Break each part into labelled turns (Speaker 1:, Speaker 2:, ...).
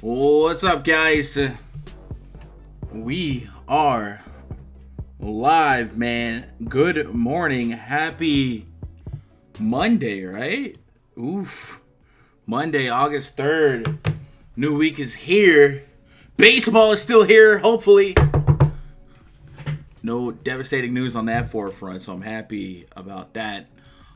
Speaker 1: What's up, guys? We are live, man. Good morning. Happy Monday, right? Oof. Monday, August 3rd. New week is here. Baseball is still here, hopefully. No devastating news on that forefront, so I'm happy about that.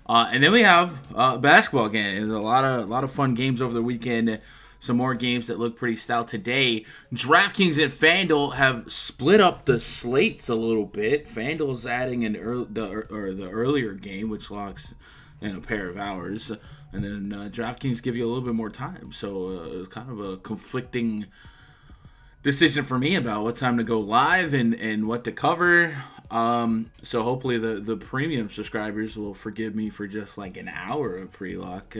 Speaker 1: And then we have basketball again. There's a lot of fun games over the weekend. Some more games that look pretty stout today. DraftKings and FanDuel have split up the slates a little bit. FanDuel's adding the earlier game, which locks in a pair of hours, and then DraftKings give you a little bit more time. So it was kind of a conflicting decision for me about what time to go live and what to cover. So hopefully the premium subscribers will forgive me for just like an hour of pre-lock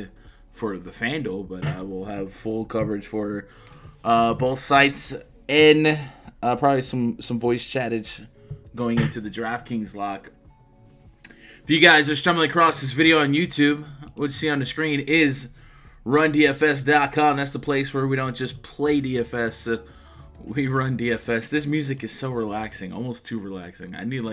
Speaker 1: for the FanDuel, but I will have full coverage for both sites and probably some voice chattage going into the DraftKings lock. If you guys are stumbling across this video on YouTube, what you see on the screen is RunDFS.com. That's the place where we don't just play DFS. We run DFS. This music is so relaxing, almost too relaxing. I need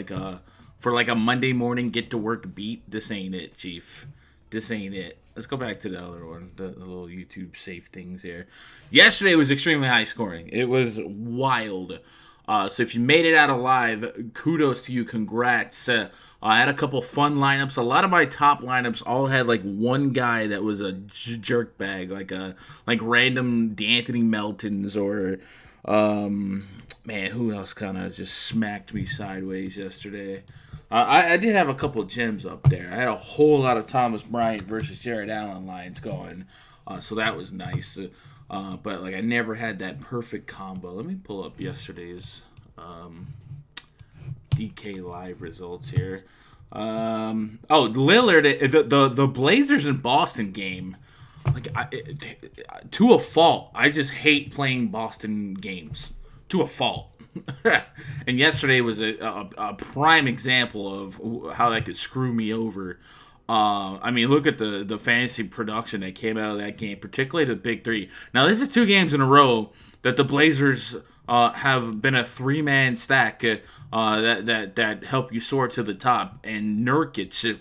Speaker 1: for a Monday morning get to work beat. This ain't it, Chief. This ain't it. Let's go back to the other one, the little YouTube safe things here. Yesterday was extremely high scoring. It was wild. So if you made it out alive, kudos to you. Congrats. I had a couple fun lineups. A lot of my top lineups all had like one guy that was a jerk bag, like random D'Anthony Meltons or man, who else kind of just smacked me sideways yesterday? I did have a couple gems up there. I had a whole lot of Thomas Bryant versus Jared Allen lines going, so that was nice. But I never had that perfect combo. Let me pull up yesterday's DK live results here. Lillard, the Blazers in Boston game. To a fault. I just hate playing Boston games. To a fault. And yesterday was a prime example of how that could screw me over. Look at the fantasy production that came out of that game, particularly the big three. Now, this is 2 games in a row that the Blazers have been a 3-man stack that help you soar to the top. And Nurkic,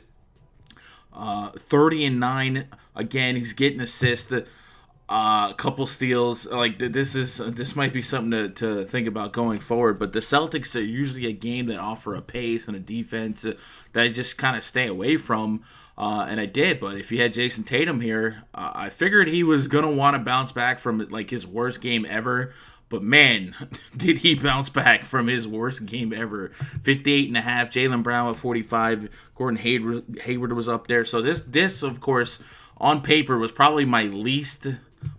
Speaker 1: 30-9. Again, he's getting assists. A couple steals. Like this might be something to think about going forward. But the Celtics are usually a game that offer a pace and a defense that I just kind of stay away from. And I did. But if you had Jason Tatum here, I figured he was gonna want to bounce back from like his worst game ever. But man, did he bounce back from his worst game ever. 58.5. Jaylen Brown at 45. Gordon Hayward was up there. So this of course on paper was probably my least.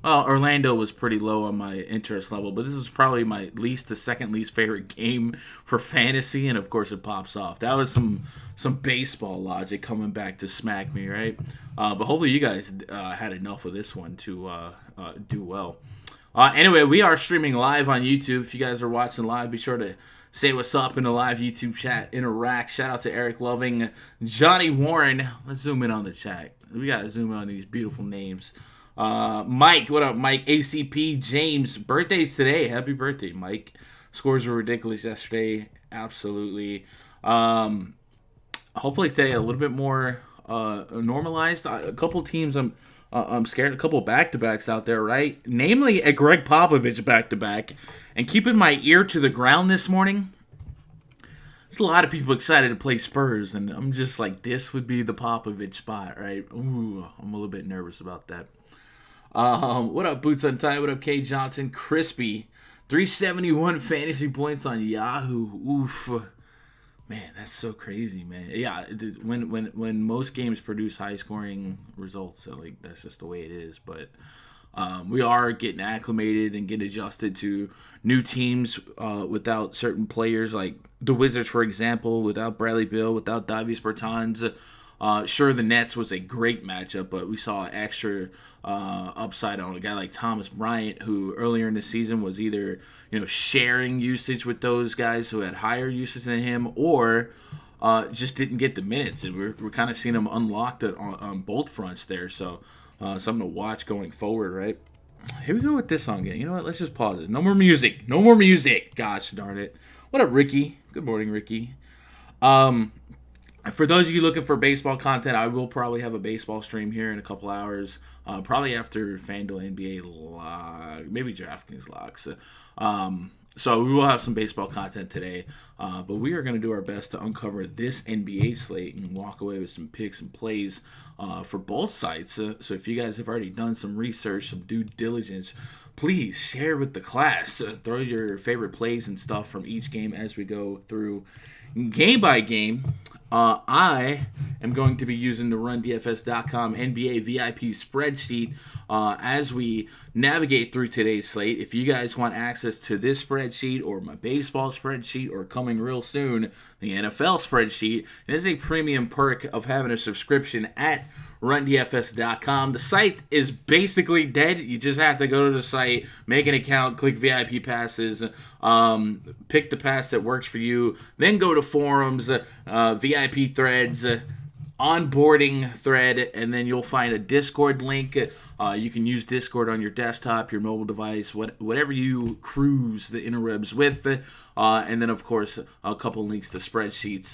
Speaker 1: Well, Orlando was pretty low on my interest level, but this is probably my second least favorite game for fantasy, and of course it pops off. That was some baseball logic coming back to smack me, right? But hopefully you guys had enough of this one to do well. Anyway, we are streaming live on YouTube. If you guys are watching live, be sure to say what's up in the live YouTube chat, interact. Shout out to Eric Loving, Johnny Warren. Let's zoom in on the chat. We got to zoom in on these beautiful names. Mike, what up, Mike? ACP, James, birthdays today. Happy birthday, Mike. Scores were ridiculous yesterday. Absolutely. Hopefully today a little bit more normalized. A couple teams I'm scared. A couple back-to-backs out there, right? Namely a Greg Popovich back-to-back. And keeping my ear to the ground this morning, there's a lot of people excited to play Spurs, and I'm just like, this would be the Popovich spot, right? Ooh, I'm a little bit nervous about that. What up, Boots Untied? What up, K Johnson? Crispy. 371 fantasy points on Yahoo. Oof. Man, that's so crazy, man. Yeah, when most games produce high-scoring results, so like that's just the way it is. But we are getting acclimated and getting adjusted to new teams without certain players, like the Wizards, for example, without Bradley Beal, without Davis Bertans. Sure, the Nets was a great matchup, but we saw extra upside on a guy like Thomas Bryant, who earlier in the season was either sharing usage with those guys who had higher usage than him, or just didn't get the minutes, and we're kind of seeing him unlocked on both fronts there. So something to watch going forward, right? Here we go with this song again. You know what? Let's just pause it. No more music. No more music. Gosh darn it. What up, Ricky? Good morning, Ricky. For those of you looking for baseball content, I will probably have a baseball stream here in a couple hours, probably after FanDuel NBA lock, maybe DraftKings locks. So we will have some baseball content today, but we are going to do our best to uncover this NBA slate and walk away with some picks and plays for both sides. So if you guys have already done some research, some due diligence, please share with the class. Throw your favorite plays and stuff from each game as we go through game by game. I am going to be using the RunDFS.com NBA VIP spreadsheet as we navigate through today's slate. If you guys want access to this spreadsheet or my baseball spreadsheet or coming real soon, the NFL spreadsheet, it is a premium perk of having a subscription at RunDFS.com. The site is basically dead. You just have to go to the site, make an account, click VIP passes, pick the pass that works for you, then go to forums, VIP threads, onboarding thread, and then you'll find a Discord link. You can use Discord on your desktop, your mobile device, whatever you cruise the interwebs with. And then, of course, a couple links to spreadsheets.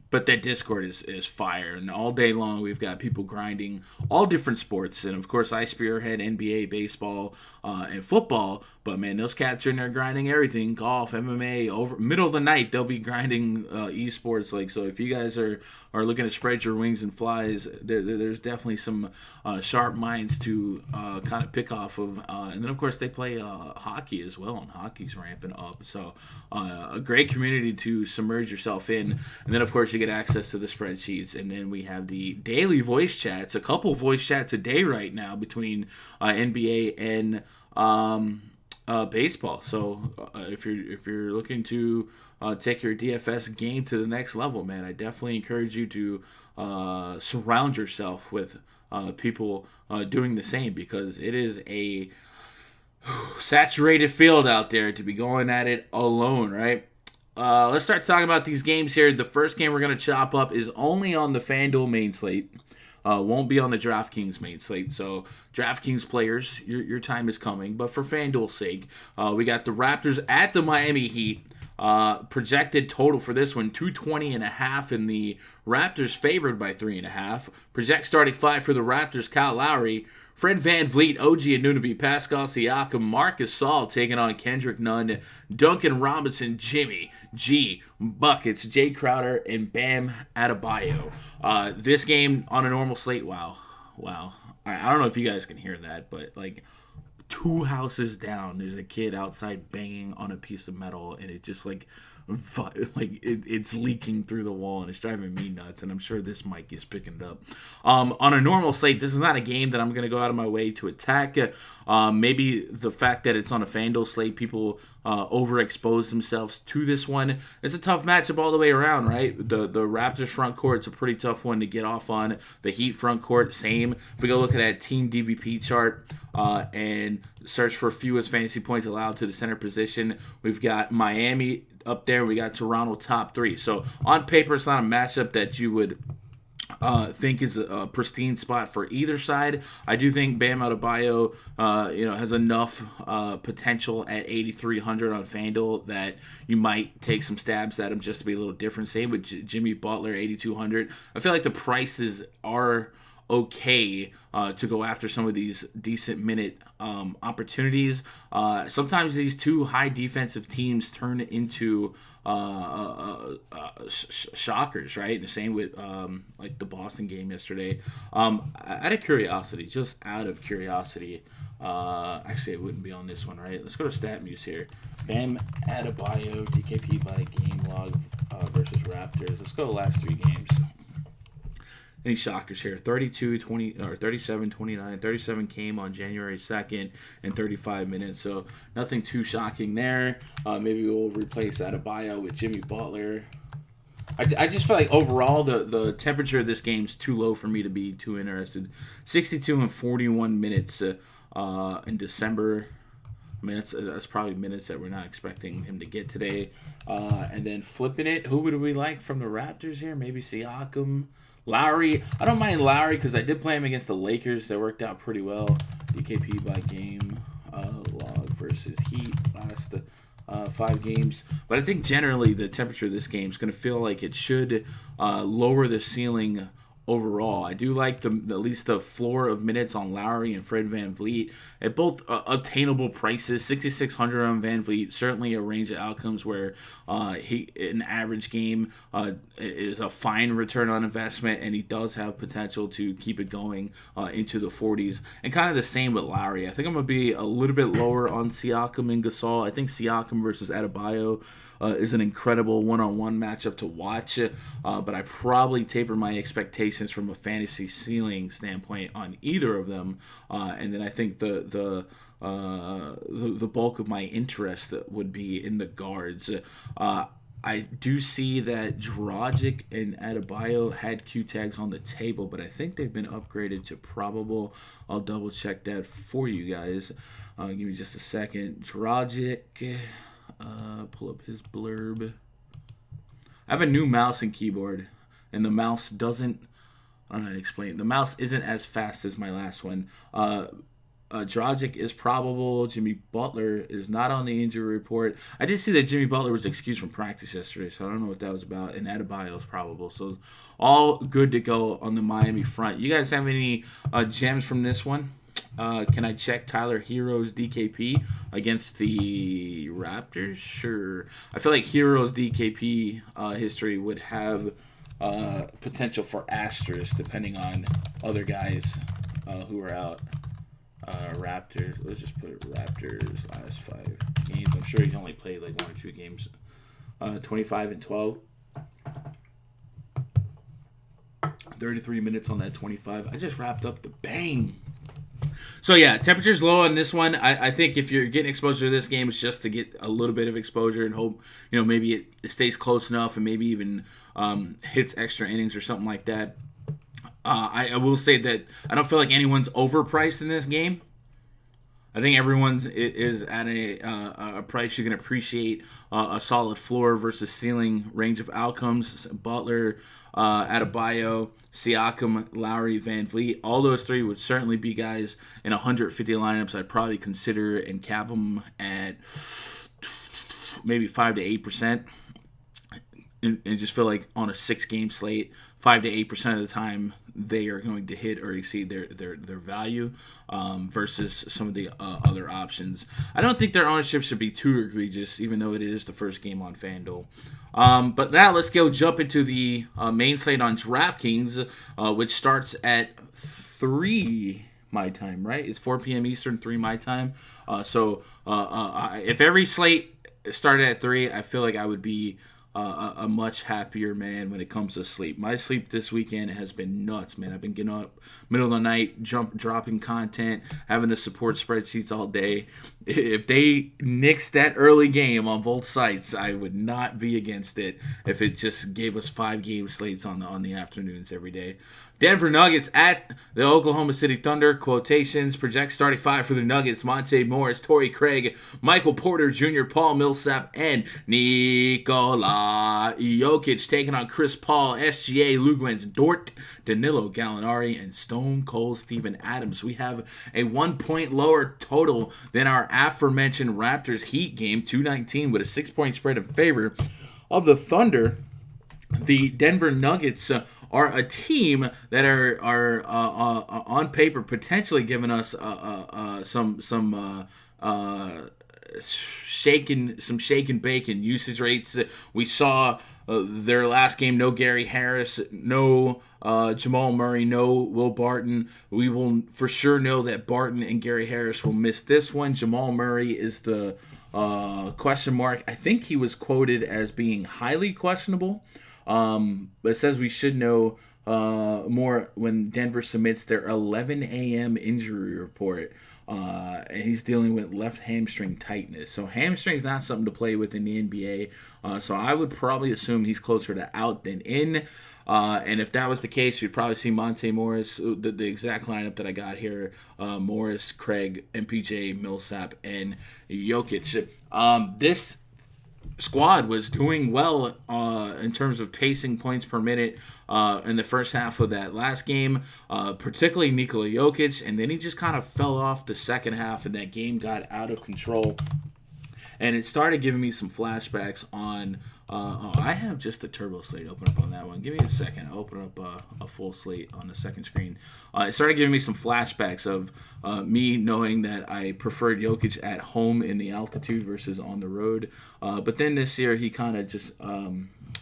Speaker 1: But that Discord is fire. And all day long, we've got people grinding all different sports. And, of course, I spearhead NBA, baseball, and football. But, man, those cats are in there grinding everything. Golf, MMA, over middle of the night, they'll be grinding esports. So if you guys are looking to spread your wings and flies, there's definitely some sharp minds to kind of pick off of. And then, of course, they play hockey as well, and hockey's ramping up. So a great community to submerge yourself in. And then, of course, you get access to the spreadsheets. And then we have the daily voice chats, a couple voice chats a day right now between NBA and baseball. So if you're looking to take your DFS game to the next level, man, I definitely encourage you to surround yourself with people doing the same, because it is a saturated field out there to be going at it alone, right? Let's start talking about these games here. The first game we're going to chop up is only on the FanDuel main slate. Won't be on the DraftKings main slate. So DraftKings players, your time is coming. But for FanDuel's sake, we got the Raptors at the Miami Heat. Projected total for this one, 220.5, and the Raptors favored by 3.5. Project starting five for the Raptors: Kyle Lowry, Fred VanVleet, OG Anunoby, Pascal Siakam, Marcus Saul taking on Kendrick Nunn, Duncan Robinson, Jimmy G, Buckets, Jay Crowder, and Bam Adebayo. This game on a normal slate, wow. I don't know if you guys can hear that, but like 2 houses down, there's a kid outside banging on a piece of metal, and it just it's leaking through the wall, and it's driving me nuts, and I'm sure this mic is picking it up. On a normal slate, this is not a game that I'm going to go out of my way to attack. Maybe the fact that it's on a FanDuel slate, people overexpose themselves to this one. It's a tough matchup all the way around, right? The Raptors front court is a pretty tough one to get off on. The Heat front court, same. If we go look at that team DVP chart and search for fewest fantasy points allowed to the center position, we've got Miami up there. We got Toronto top 3. So on paper, it's not a matchup that you would think is a pristine spot for either side. I do think Bam Adebayo, has enough potential at 8,300 on FanDuel that you might take some stabs at him just to be a little different. Same with Jimmy Butler, 8,200. I feel like the prices are okay to go after some of these decent minute opportunities. Sometimes these two high defensive teams turn into shockers, right? The same with like the Boston game yesterday. Out of curiosity, actually it wouldn't be on this one, right? Let's go to StatMuse here. Bam Adebayo DKP by game log versus Raptors. Let's go to the last 3 games. Any shockers here? 32, 20, or 37, 29. 37 came on January 2nd in 35 minutes, so nothing too shocking there. Maybe we'll replace Adebayo with Jimmy Butler. I just feel like overall the temperature of this game is too low for me to be too interested. 62 and 41 minutes in December. I mean, that's probably minutes that we're not expecting him to get today. And then flipping it, who would we like from the Raptors here? Maybe Siakam. Lowry, I don't mind Lowry because I did play him against the Lakers. That worked out pretty well. DKP by game log versus Heat last 5 games. But I think generally the temperature of this game is going to feel like it should lower the ceiling overall. I do like at least the floor of minutes on Lowry and Fred VanVleet at both obtainable prices. 6,600 on VanVleet, certainly a range of outcomes where an average game is a fine return on investment, and he does have potential to keep it going into the 40s. And kind of the same with Lowry. I think I'm going to be a little bit lower on Siakam and Gasol. I think Siakam versus Adebayo is an incredible one-on-one matchup to watch, but I probably taper my expectations from a fantasy ceiling standpoint on either of them, and then I think the bulk of my interest would be in the guards. I do see that Dragic and Adebayo had Q tags on the table, but I think they've been upgraded to probable. I'll double check that for you guys. Give me just a second. Dragic. Pull up his blurb. I have a new mouse and keyboard, and the mouse doesn't. I don't know how to explain. The mouse isn't as fast as my last one. Dragic is probable. Jimmy Butler is not on the injury report. I did see that Jimmy Butler was excused from practice yesterday, so I don't know what that was about. And Adebayo is probable. So all good to go on the Miami front. You guys have any gems from this one? Can I check Tyler Hero's DKP against the Raptors? Sure. I feel like Hero's DKP history would have potential for asterisk depending on other guys who are out. Raptors. Let's just put Raptors last 5 games. I'm sure he's only played like 1 or 2 games. 25 and 12. 33 minutes on that 25. I just wrapped up the bang. So yeah, temperature's low on this one. I think if you're getting exposure to this game, it's just to get a little bit of exposure and hope, maybe it stays close enough and maybe even hits extra innings or something like that. I will say that I don't feel like anyone's overpriced in this game. I think everyone's is at a price you can appreciate a solid floor versus ceiling range of outcomes. Butler, Adebayo, Siakam, Lowry, VanVleet, all those 3 would certainly be guys in 150 lineups I'd probably consider and cap them at maybe 5 to 8%. and just feel like on a 6-game slate, 5 to 8% of the time they are going to hit or exceed their value versus some of the other options. I don't think their ownership should be too egregious, even though it is the first game on FanDuel. But now let's jump into the main slate on DraftKings, which starts at 3 my time, right? It's 4 p.m. Eastern, 3 my time. So if every slate started at 3, I feel like I would be a much happier man when it comes to sleep. My sleep this weekend has been nuts, man. I've been getting up middle of the night, dropping content, having to support spreadsheets all day. If they nixed that early game on both sites, I would not be against it if it just gave us 5-game slates on the afternoons every day. Denver Nuggets at the Oklahoma City Thunder. Quotations. Project starting 5 for the Nuggets. Monte Morris, Torrey Craig, Michael Porter Jr., Paul Millsap, and Nikola Jokic taking on Chris Paul, SGA, Lugans, Dort, Danilo Gallinari, and Stone Cold Steven Adams. We have a 1 point lower total than our aforementioned Raptors Heat game, 219, with a 6-point spread in favor of the Thunder. The Denver Nuggets are a team that are on paper potentially giving us some shake and bacon usage rates. We saw their last game, no Gary Harris, no Jamal Murray, no Will Barton. We will for sure know that Barton and Gary Harris will miss this one. Jamal Murray is the question mark. I think he was quoted as being highly questionable. But it says we should know more when Denver submits their 11 a.m. injury report. And he's dealing with left hamstring tightness. So hamstring is not something to play with in the NBA. So I would probably assume he's closer to out than in. And if that was the case, you'd probably see Monte Morris, the exact lineup that I got here, Morris, Craig, MPJ, Millsap, and Jokic. This squad was doing well in terms of pacing points per minute in the first half of that last game, particularly Nikola Jokic, and then he just kind of fell off the second half, and that game got out of control. And it started giving me some flashbacks on I have just the turbo slate open up on that one. Give me a second. I'll open up a full slate on the second screen. It started giving me some flashbacks of me knowing that I preferred Jokic at home in the altitude versus on the road. But then this year he kind of just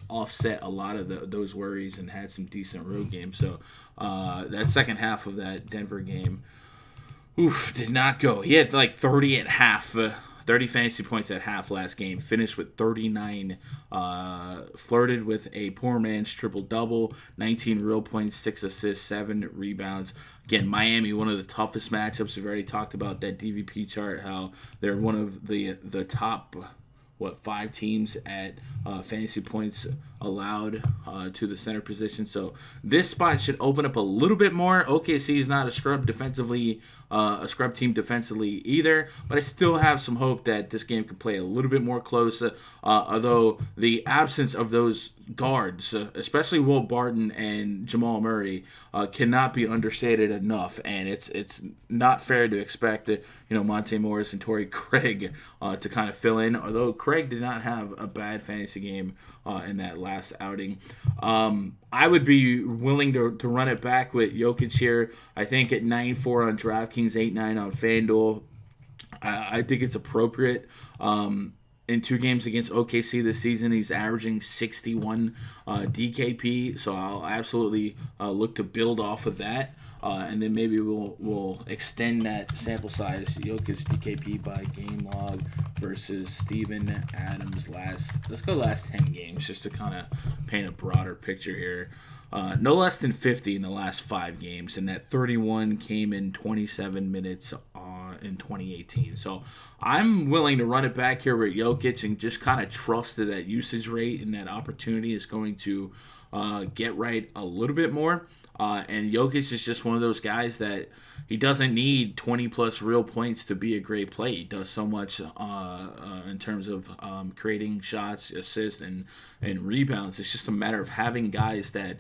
Speaker 1: offset a lot of those worries and had some decent road games. So that second half of that Denver game, did not go. He had like 30 at half. 30 fantasy points at half last game, finished with 39, flirted with a poor man's triple-double, 19 real points, 6 assists, 7 rebounds. Again, Miami, one of the toughest matchups. We've already talked about that DVP chart, how they're one of the top 5 teams at fantasy points allowed to the center position. So this spot should open up a little bit more. OKC is not a scrub team defensively either, but I still have some hope that this game could play a little bit more close. Although the absence of those guards, especially Will Barton and Jamal Murray, cannot be understated enough, and it's not fair to expect Monte Morris and Torrey Craig to kind of fill in. Although Craig did not have a bad fantasy game in that last outing. I would be willing to run it back with Jokic here. I think at 9-4 on DraftKings, 8-9 on FanDuel, I think it's appropriate. In 2 games against OKC this season, he's averaging 61 DKP, so I'll absolutely look to build off of that. And then maybe we'll extend that sample size, Jokic DKP by game log versus Steven Adams let's go last 10 games just to kind of paint a broader picture here. No less than 50 in the last 5 games, and that 31 came in 27 minutes in 2018. So I'm willing to run it back here with Jokic and just kind of trust that usage rate and that opportunity is going to get right a little bit more. And Jokic is just one of those guys that he doesn't need 20-plus real points to be a great play. He does so much in terms of creating shots, assists, and rebounds. It's just a matter of having guys that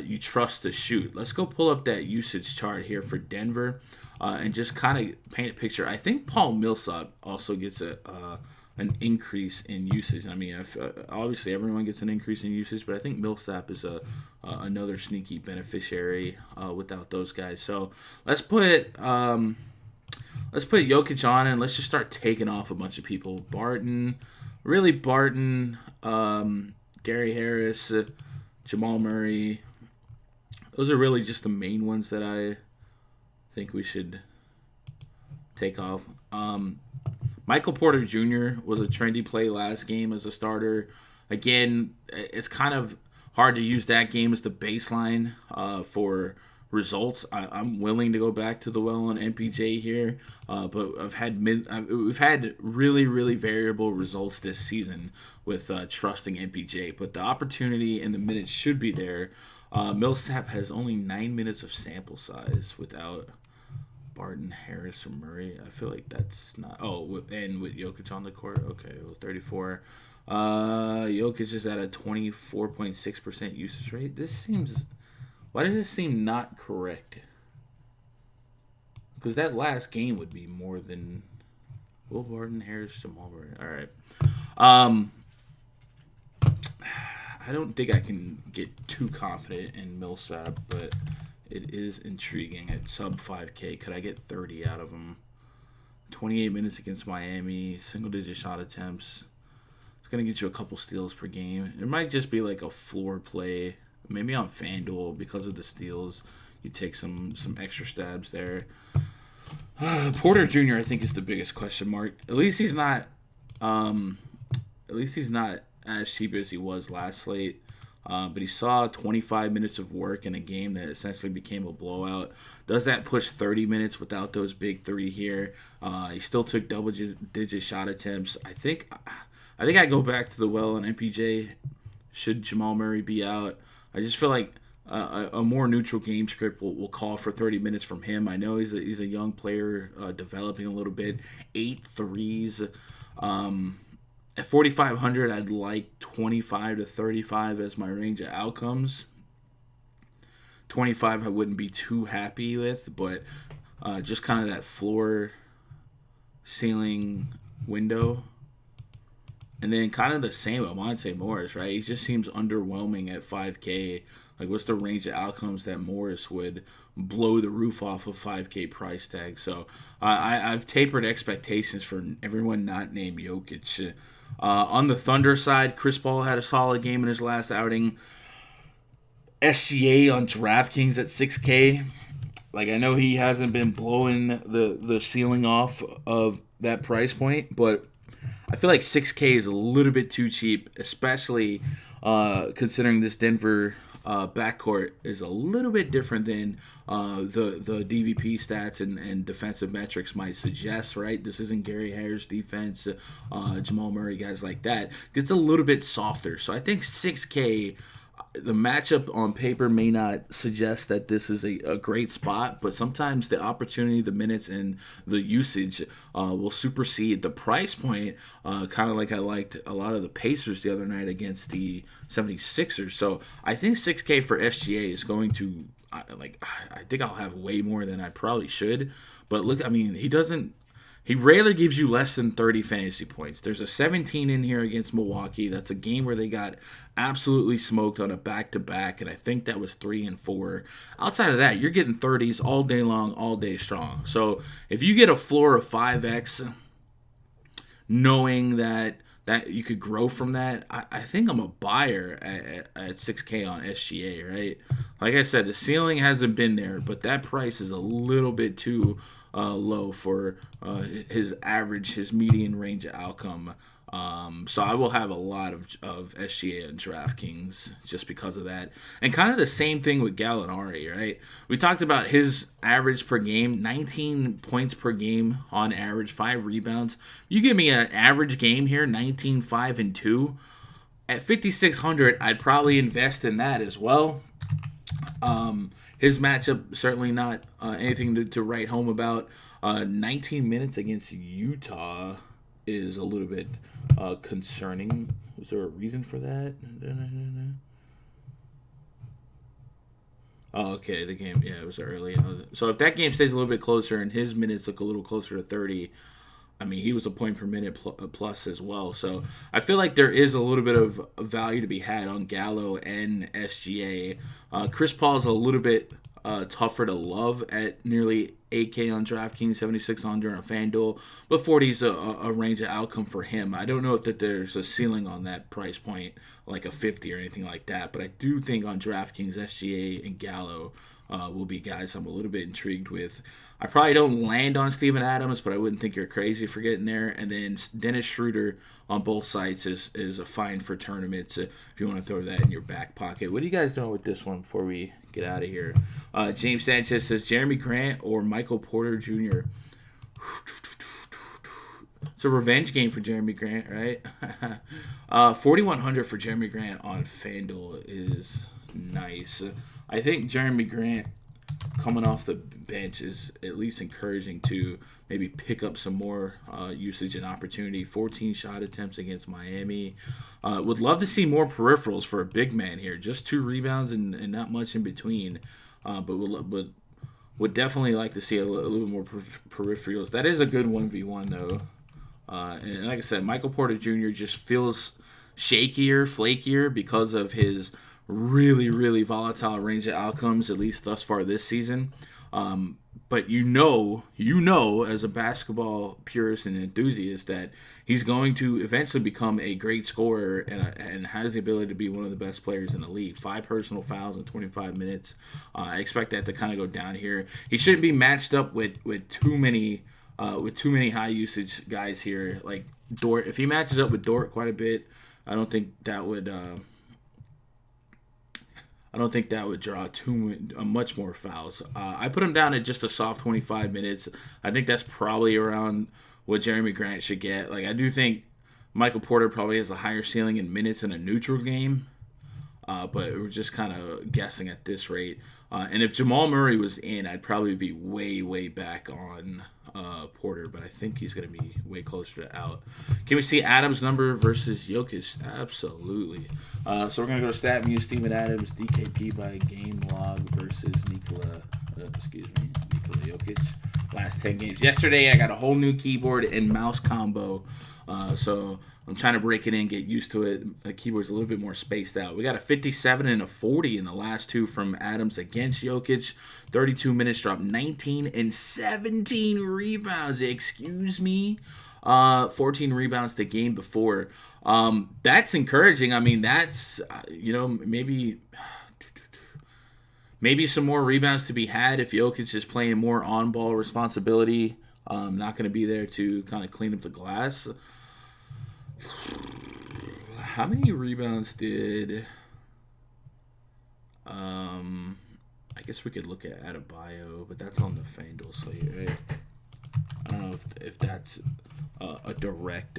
Speaker 1: you trust to shoot. Let's go pull up that usage chart here for Denver and just kind of paint a picture. I think Paul Millsap also gets a an increase in usage. I mean, obviously everyone gets an increase in usage, but I think Millsap is another sneaky beneficiary without those guys. So let's put Jokic on and let's just start taking off a bunch of people. Barton, Gary Harris, Jamal Murray. Those are really just the main ones that I think we should take off. Michael Porter Jr. was a trendy play last game as a starter. Again, it's kind of hard to use that game as the baseline for results. I'm willing to go back to the well on MPJ here, but we've had really, really variable results this season with trusting MPJ. But the opportunity and the minutes should be there. Millsap has only 9 minutes of sample size without Barton, Harris, or Murray. I feel like that's not. Oh, and with Jokic on the court. Okay, well, 34. Jokic is at a 24.6% usage rate. This seems. Why does this seem not correct? Because that last game would be more than Will Barton, Harris, Jamal Murray. All right. I don't think I can get too confident in Millsap, but it is intriguing at sub 5K. Could I get 30 out of him? 28 minutes against Miami, single-digit shot attempts. It's going to get you a couple steals per game. It might just be like a floor play. Maybe on FanDuel because of the steals. You take some extra stabs there. Porter Jr. I think is the biggest question mark. At least he's not as cheap as he was last slate. But he saw 25 minutes of work in a game that essentially became a blowout. Does that push 30 minutes without those big three here? He still took double-digit shot attempts. I think I go back to the well on MPJ. Should Jamal Murray be out? I just feel like a more neutral game script will call for 30 minutes from him. I know he's a young player developing a little bit. 8 threes. At 4,500, I'd like 25 to 35 as my range of outcomes. 25 I wouldn't be too happy with, but just kind of that floor ceiling window. And then kind of the same with Monte Morris, right? He just seems underwhelming at 5K. Like, what's the range of outcomes that Morris would blow the roof off of 5K price tag? So I've tapered expectations for everyone not named Jokic. On the Thunder side, Chris Paul had a solid game in his last outing. SGA on DraftKings at 6K. Like, I know he hasn't been blowing the ceiling off of that price point, but I feel like 6K is a little bit too cheap, especially considering this Denver backcourt is a little bit different than the DVP stats and defensive metrics might suggest, right? This isn't Gary Harris defense, Jamal Murray, guys like that. It's a little bit softer. So I think 6K, the matchup on paper may not suggest that this is a great spot, but sometimes the opportunity, the minutes, and the usage will supersede the price point, kind of like I liked a lot of the Pacers the other night against the 76ers. So I think 6K for SGA is going to, I think I'll have way more than I probably should. But look, I mean, he rarely gives you less than 30 fantasy points. There's a 17 in here against Milwaukee. That's a game where they got absolutely smoked on a back-to-back, and I think that was 3 and 4. Outside of that, you're getting 30s all day long, all day strong. So if you get a floor of 5x, knowing that you could grow from that, I think I'm a buyer at 6K on SGA, right? Like I said, the ceiling hasn't been there, but that price is a little bit too low for his median range of outcome. So I will have a lot of SGA and DraftKings just because of that. And kind of the same thing with Gallinari, right? We talked about his average per game, 19 points per game on average, 5 rebounds. You give me an average game here, 19, 5, and 2. At 5,600, I'd probably invest in that as well. His matchup, certainly not anything to write home about. 19 minutes against Utah is a little bit concerning. Was there a reason for that? Oh, okay, the game, it was early. So if that game stays a little bit closer and his minutes look a little closer to 30, I mean, he was a point per minute plus as well. So I feel like there is a little bit of value to be had on Gallo and SGA. Chris Paul is a little bit tougher to love at nearly 8K on DraftKings, 7,600 on FanDuel, but 40 is a range of outcome for him. I don't know if that there's a ceiling on that price point, like a 50 or anything like that, but I do think on DraftKings, SGA and Gallo will be guys I'm a little bit intrigued with. I probably don't land on Steven Adams, but I wouldn't think you're crazy for getting there. And then Dennis Schroeder on both sites is a fine for tournaments if you want to throw that in your back pocket. What do you guys know with this one before we get out of here? James Sanchez says Jeremy Grant or Michael Porter Jr. It's a revenge game for Jeremy Grant, right? 4,100 for Jeremy Grant on FanDuel is nice. I think Jeremy Grant coming off the bench is at least encouraging to maybe pick up some more usage and opportunity. 14 shot attempts against Miami. Would love to see more peripherals for a big man here. Just 2 rebounds and not much in between. But would definitely like to see a little bit more peripherals. That is a good 1v1 though. And like I said, Michael Porter Jr. just feels shakier, flakier because of his really, really volatile range of outcomes, at least thus far this season. But you know, as a basketball purist and enthusiast, that he's going to eventually become a great scorer and has the ability to be one of the best players in the league. 5 personal fouls in 25 minutes. I expect that to kind of go down here. He shouldn't be matched up with too many high usage guys here. Like Dort, if he matches up with Dort quite a bit, I don't think that would draw much more fouls. I put him down at just a soft 25 minutes. I think that's probably around what Jeremy Grant should get. Like I do think Michael Porter probably has a higher ceiling in minutes in a neutral game, but we're just kind of guessing at this rate. And if Jamal Murray was in, I'd probably be way, way back on Porter, but I think he's going to be way closer to out. Can we see Adams' number versus Jokic? Absolutely. So we're going to go to StatMuse, Steven Adams, DKP by game log versus Nikola Jokic. Last 10 games. Yesterday, I got a whole new keyboard and mouse combo, so I'm trying to break it in, get used to it. The keyboard's a little bit more spaced out. We got a 57 and a 40 in the last 2 from Adams against Jokic. 32 minutes, dropped 19 and 17 rebounds. Excuse me. 14 rebounds the game before. That's encouraging. I mean, that's, maybe some more rebounds to be had if Jokic is playing more on-ball responsibility. Not going to be there to kind of clean up the glass. How many rebounds did... I guess we could look at Adebayo, but that's on the FanDuel slate, right? I don't know if that's a direct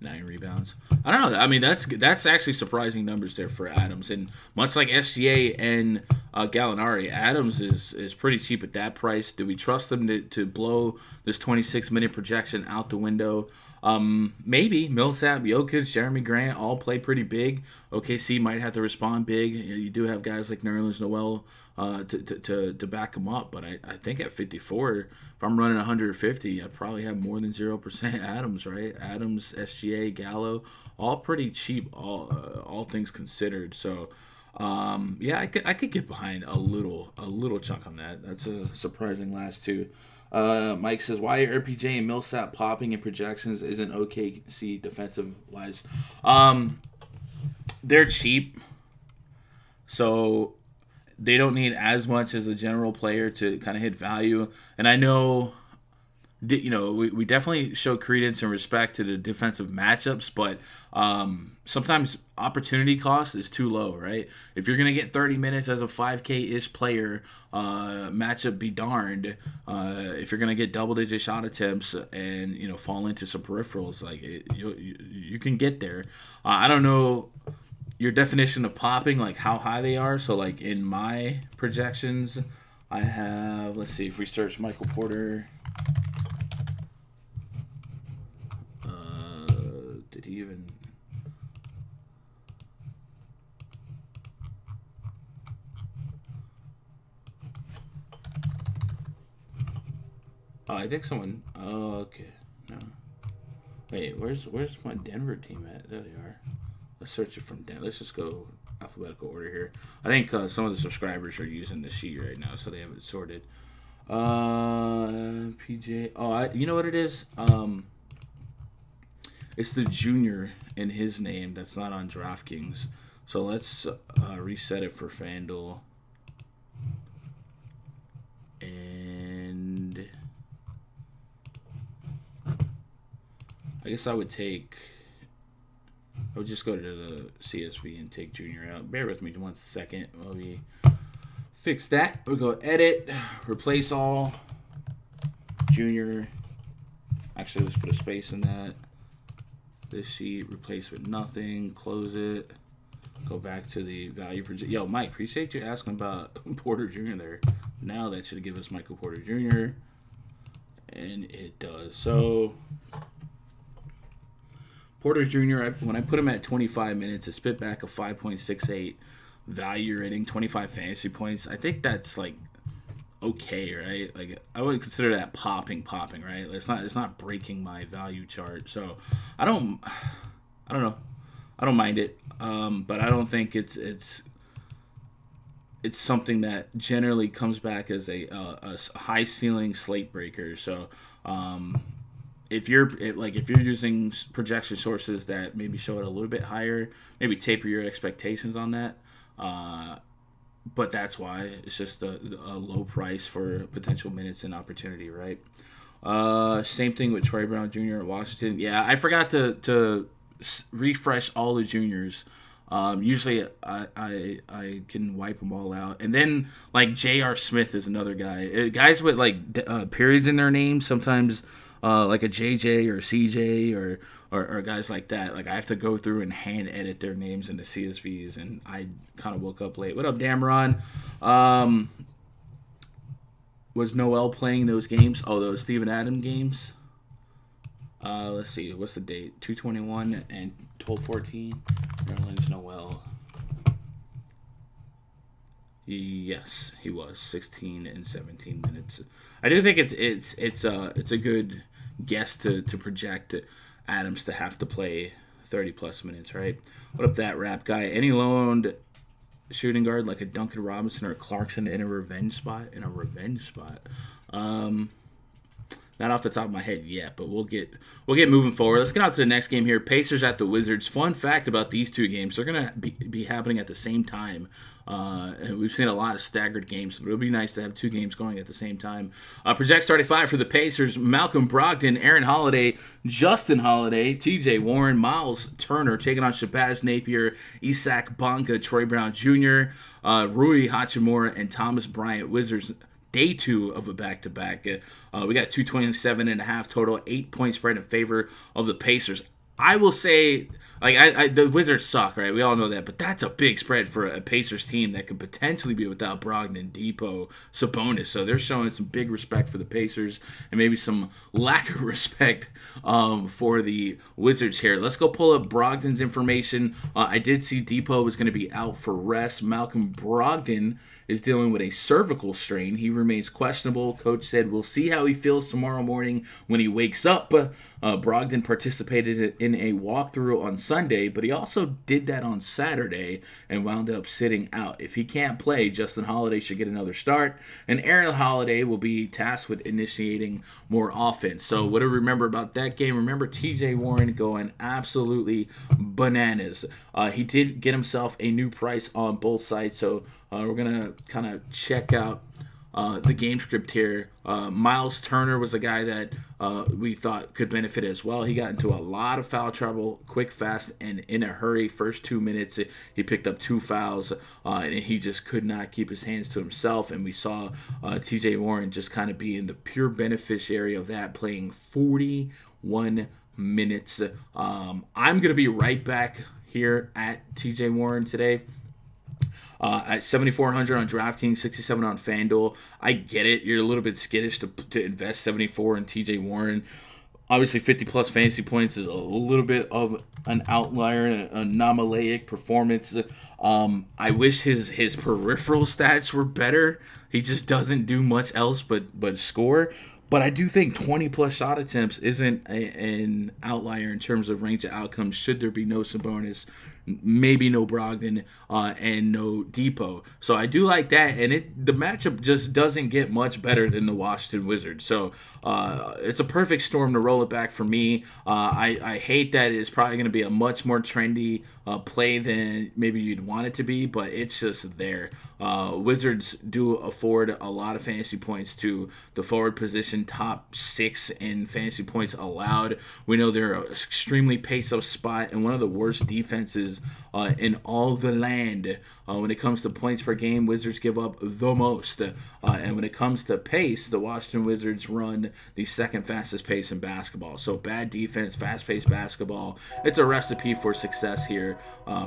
Speaker 1: 9 rebounds. I don't know. I mean, that's actually surprising numbers there for Adams. And much like SGA and Gallinari, Adams is pretty cheap at that price. Do we trust him to blow this 26-minute projection out the window? Maybe. Millsap, Jokic, Jeremy Grant all play pretty big. OKC might have to respond big. You do have guys like Nerlens Noel to back them up. But I think at 54, if I'm running 150, I probably have more than 0% Adams, right? Adams, SGA, Gallo, all pretty cheap, all things considered. So, yeah, I could get behind a little chunk on that. That's a surprising last 2. Mike says, why are RPJ and Millsap popping in projections isn't OKC defensive-wise? They're cheap, so they don't need as much as a general player to kind of hit value. And I know, we definitely show credence and respect to the defensive matchups, but sometimes opportunity cost is too low, right? If you're going to get 30 minutes as a 5K-ish player, matchup be darned. If you're going to get double-digit shot attempts and, fall into some peripherals, like you can get there. I don't know your definition of popping, like how high they are. So, like, in my projections, I have, let's see, if we search Michael Porter... did he even... Oh, I think someone. Oh, okay. No. Wait, where's my Denver team at? There they are. Let's search it from Denver. Let's just go alphabetical order here. I think some of the subscribers are using the sheet right now, so they have it sorted. PJ. Oh, you know what it is? It's the junior in his name that's not on DraftKings. So let's reset it for FanDuel. And I guess I would just go to the CSV and take junior out. Bear with me 1 second while we fix that. We'll go edit, replace all, junior. Actually, let's put a space in that. This sheet, replace with nothing, close it. Go back to the value project. Yo, Mike, appreciate you asking about Porter Jr. there. Now that should give us Michael Porter Jr. And it does. So, Porter Jr., when I put him at 25 minutes, it spit back a 5.68 value rating, 25 fantasy points. I think that's like okay, right? Like I would consider that popping, right? It's not breaking my value chart. So I don't know. I don't mind it. But I don't think it's something that generally comes back as a high ceiling slate breaker. So if you're using projection sources that maybe show it a little bit higher, maybe taper your expectations on that. But that's why it's just a low price for potential minutes and opportunity, right? Same thing with Troy Brown Jr. at Washington. Yeah, I forgot to refresh all the juniors. Usually I can wipe them all out. And then like J.R. Smith is another guy. Guys with like periods in their names, sometimes like a JJ or CJ or guys like that. Like I have to go through and hand edit their names into CSVs, and I kind of woke up late. What up, Damron? Was Noel playing those games? Oh, those Steven Adams games? Let's see. What's the date? 2/21 and 12/14. Nerlens Noel. Yes, he was 16 and 17 minutes. I do think it's a good guess to project Adams to have to play 30 plus minutes, right? What up, that rap guy? Any loaned shooting guard like a Duncan Robinson or Clarkson in a revenge spot? Not off the top of my head yet, but we'll get moving forward. Let's get out to the next game here. Pacers at the Wizards. Fun fact about these two games: they're gonna be happening at the same time. And we've seen a lot of staggered games, but it'll be nice to have two games going at the same time. Project starting five for the Pacers: Malcolm Brogdon, Aaron Holiday, Justin Holiday, T.J. Warren, Miles Turner taking on Shabazz Napier, Isaac Bonga, Troy Brown Jr., Rui Hachimura, and Thomas Bryant. Wizards. Day two of a back-to-back. We got 227.5 total, 8-point spread in favor of the Pacers. I will say, like, the Wizards suck, right? We all know that, but that's a big spread for a Pacers team that could potentially be without Brogdon, Depot, Sabonis. So they're showing some big respect for the Pacers and maybe some lack of respect for the Wizards here. Let's go pull up Brogdon's information. I did see Depot was going to be out for rest. Malcolm Brogdon is dealing with a cervical strain. He remains questionable. Coach said we'll see how he feels tomorrow morning when he wakes up. Brogdon participated in a walkthrough on Sunday, but he also did that on Saturday and wound up sitting out. If he can't play, Justin Holiday should get another start, and Aaron Holiday will be tasked with initiating more offense. So what do we remember about that game? Remember T.J. Warren going absolutely bananas. He did get himself a new price on both sides, so we're going to kind of check out the game script here. Miles Turner was a guy that we thought could benefit as well. He got into a lot of foul trouble, quick, fast, and in a hurry. First 2 minutes, he picked up 2 fouls, and he just could not keep his hands to himself. And we saw T.J. Warren just kind of being the pure beneficiary of that, playing 41 minutes. I'm going to be right back here at T.J. Warren today. At 7,400 on DraftKings, 67 on FanDuel. I get it. You're a little bit skittish to invest 74 in TJ Warren. Obviously, 50-plus fantasy points is a little bit of an outlier, an anomalaic performance. I wish his peripheral stats were better. He just doesn't do much else but score. But I do think 20 plus shot attempts isn't an outlier in terms of range of outcomes. Should there be no Sabonis, maybe no Brogdon, and no Depot. So I do like that, and the matchup just doesn't get much better than the Washington Wizards. So it's a perfect storm to roll it back for me. I hate that it's probably going to be a much more trendy play than maybe you'd want it to be, but it's just there. Wizards do afford a lot of fantasy points to the forward position, top 6 in fantasy points allowed. We know they're an extremely pace-up spot and one of the worst defenses in all the land. When it comes to points per game, Wizards give up the most. And when it comes to pace, the Washington Wizards run the second fastest pace in basketball. So bad defense, fast-paced basketball. It's a recipe for success here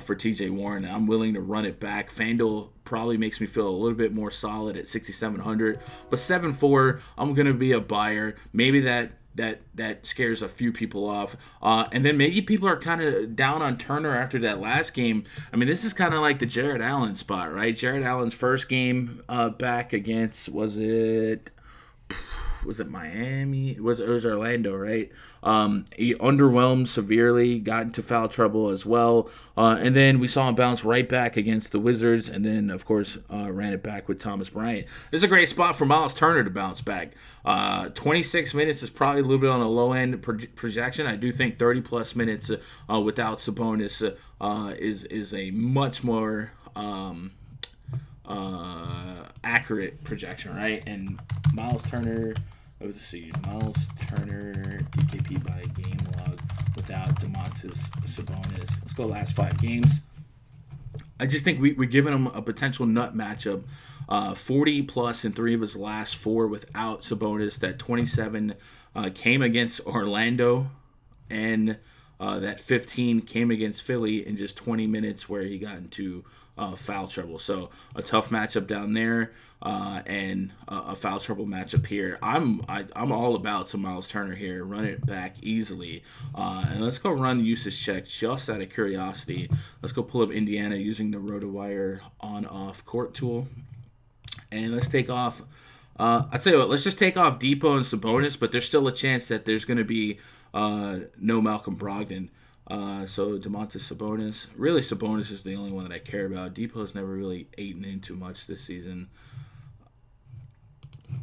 Speaker 1: for TJ Warren. I'm willing to run it back. FanDuel probably makes me feel a little bit more solid at 6,700. But 7-4, I'm going to be a buyer. Maybe that scares a few people off. And then maybe people are kind of down on Turner after that last game. I mean, this is kind of like the Jared Allen spot, right? Jared Allen's first game back against, was it Miami? It was Orlando, right? He underwhelmed severely, got into foul trouble as well. And then we saw him bounce right back against the Wizards, and then, of course, ran it back with Thomas Bryant. This is a great spot for Miles Turner to bounce back. 26 minutes is probably a little bit on the low-end projection. I do think 30-plus minutes without Sabonis is a much more accurate projection, right? And Miles Turner, let's see, Miles Turner DKP by game log without Domantas Sabonis. Let's go last 5 games. I just think we're giving him a potential nut matchup. 40 plus in 3 of his last 4 without Sabonis. That 27 came against Orlando, and that 15 came against Philly in just 20 minutes where he got into foul trouble. So a tough matchup down there, and a foul trouble matchup here. I'm all about some Miles Turner here. Run it back easily, and let's go run usage check just out of curiosity. Let's go pull up Indiana using the RotoWire on-off court tool, and let's take off. I'll tell you what. Let's just take off Depot and Sabonis, but there's still a chance that there's going to be no Malcolm Brogdon. So Domantas Sabonis. Really, Sabonis is the only one that I care about. Depot's never really eaten into much this season.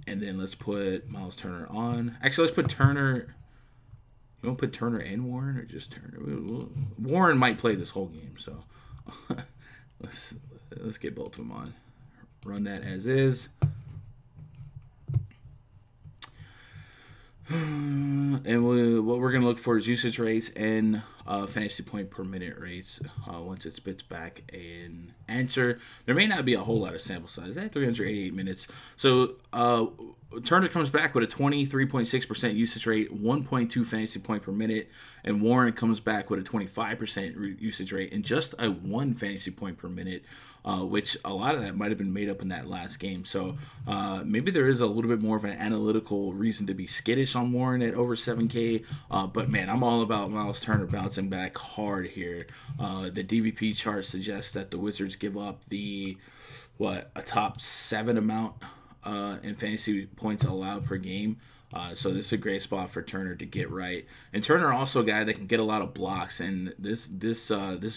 Speaker 1: And then let's put Miles Turner on. Actually, let's put Turner. You want to put Turner and Warren, or just Turner? Warren might play this whole game, so let's get both of them on. Run that as is. And what we're going to look for is usage rates and fantasy point per minute rates once it spits back an answer. There may not be a whole lot of sample size. They had 388 minutes. So Turner comes back with a 23.6% usage rate, 1.2 fantasy point per minute, and Warren comes back with a 25% usage rate and just a 1 fantasy point per minute, which a lot of that might have been made up in that last game. So maybe there is a little bit more of an analytical reason to be skittish on Warren at over 7K. But, man, I'm all about Miles Turner bouncing back hard here. The DVP chart suggests that the Wizards give up a top 7 amount in fantasy points allowed per game. So this is a great spot for Turner to get right. And Turner also a guy that can get a lot of blocks. And this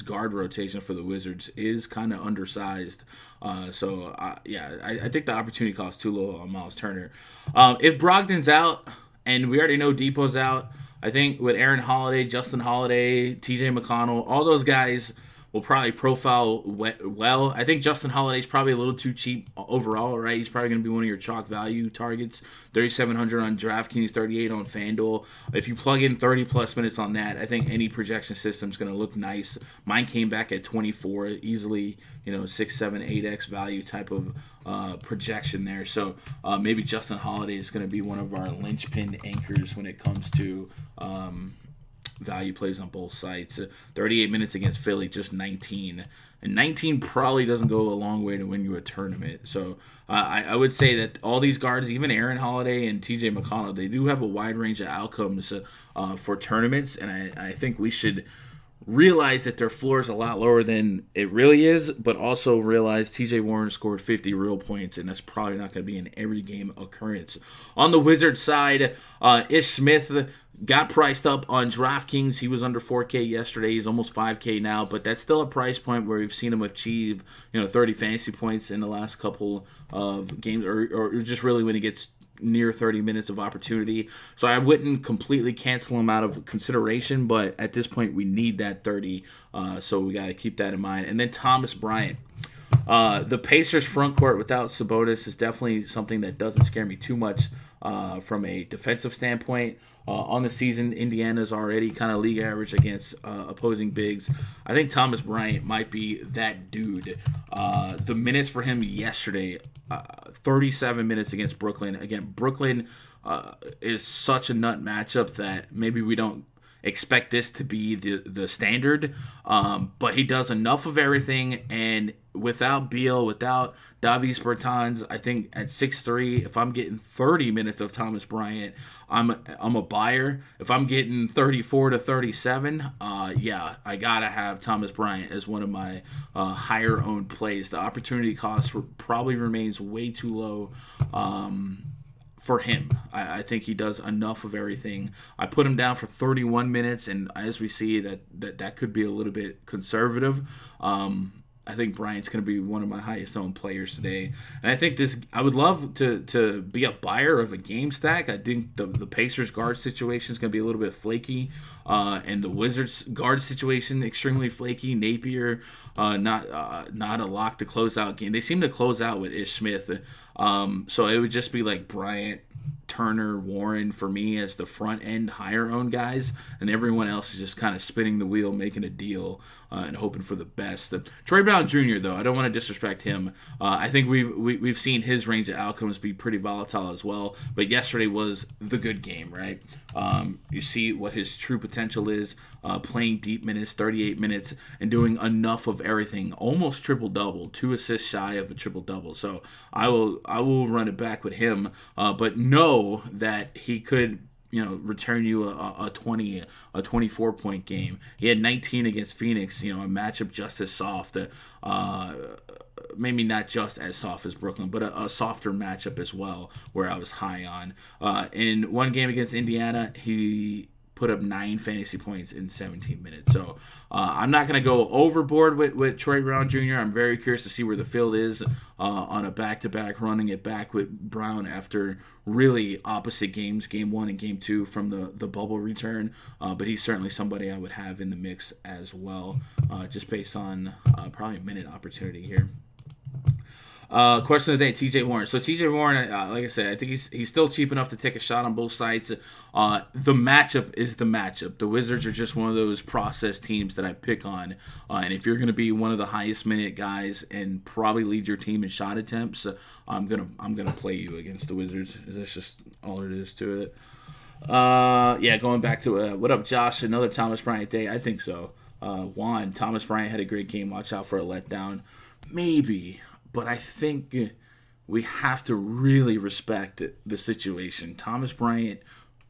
Speaker 1: guard rotation for the Wizards is kind of undersized. I think the opportunity cost too low on Miles Turner. If Brogdon's out, and we already know Depot's out, I think with Aaron Holiday, Justin Holiday, TJ McConnell, all those guys will probably profile well. I think Justin Holiday's probably a little too cheap overall, right? He's probably going to be one of your chalk value targets. 3,700 on DraftKings, 38 on FanDuel. If you plug in 30-plus minutes on that, I think any projection system is going to look nice. Mine came back at 24, easily, 6, 7, 8x value type of projection there. So maybe Justin Holiday is going to be one of our linchpin anchors when it comes to value plays on both sides. 38 minutes against Philly, just 19. And 19 probably doesn't go a long way to win you a tournament. So I would say that all these guards, even Aaron Holiday and TJ McConnell, they do have a wide range of outcomes for tournaments. And I think we should realize that their floor is a lot lower than it really is, but also realize TJ Warren scored 50 real points, and that's probably not going to be an every game occurrence. On the Wizards side, Ish Smith got priced up on DraftKings. He was under 4K yesterday. He's almost 5K now, but that's still a price point where we've seen him achieve 30 fantasy points in the last couple of games, or just really when he gets near 30 minutes of opportunity. So I wouldn't completely cancel him out of consideration, but at this point we need that 30, so we got to keep that in mind. And then Thomas Bryant. The Pacers front court without Sabonis is definitely something that doesn't scare me too much from a defensive standpoint. On the season, Indiana's already kind of league average against opposing bigs. I think Thomas Bryant might be that dude. The minutes for him yesterday, 37 minutes against Brooklyn. Again, Brooklyn is such a nut matchup that maybe we don't expect this to be the standard, but he does enough of everything, and without Beal, without Davis Bertans, I think at 6'3", if I'm getting 30 minutes of Thomas Bryant, I'm a buyer. If I'm getting 34 to 37, I gotta have Thomas Bryant as one of my higher owned plays. The opportunity cost probably remains way too low for him. I think he does enough of everything. I put him down for 31 minutes, and as we see, that could be a little bit conservative. I think Bryant's going to be one of my highest owned players today. And I think I would love to be a buyer of a game stack. I think the Pacers guard situation is going to be a little bit flaky. And the Wizards guard situation, extremely flaky. Napier, not a lock to close out game. They seem to close out with Ish Smith. So it would just be like Bryant, Turner, Warren for me as the front end higher owned guys, and everyone else is just kind of spinning the wheel, making a deal, and hoping for the best. Troy Brown Jr. though, I don't want to disrespect him. I think we've seen his range of outcomes be pretty volatile as well. But yesterday was the good game, right? You see what his true potential is, playing deep minutes, 38 minutes, and doing enough of everything, almost triple-double, 2 assists shy of a triple-double. So I will run it back with him, but know that he could return you a 24 point game. He had 19 against Phoenix, a matchup just as soft, maybe not just as soft as Brooklyn, but a softer matchup as well, where I was high on. In one game against Indiana, he put up 9 fantasy points in 17 minutes. So I'm not going to go overboard with Troy Brown Jr. I'm very curious to see where the field is on a back-to-back, running it back with Brown after really opposite games, Game 1 and Game 2 from the bubble return. But he's certainly somebody I would have in the mix as well, just based on probably minute opportunity here. Question of the day, TJ Warren. So TJ Warren, like I said, I think he's still cheap enough to take a shot on both sides. The matchup is the matchup. The Wizards are just one of those process teams that I pick on. And if you're going to be one of the highest minute guys and probably lead your team in shot attempts, I'm gonna play you against the Wizards. That's just all it is to it. Going back to what up, Josh? Another Thomas Bryant day? I think so. Juan, Thomas Bryant had a great game. Watch out for a letdown. Maybe. But I think we have to really respect the situation. Thomas Bryant,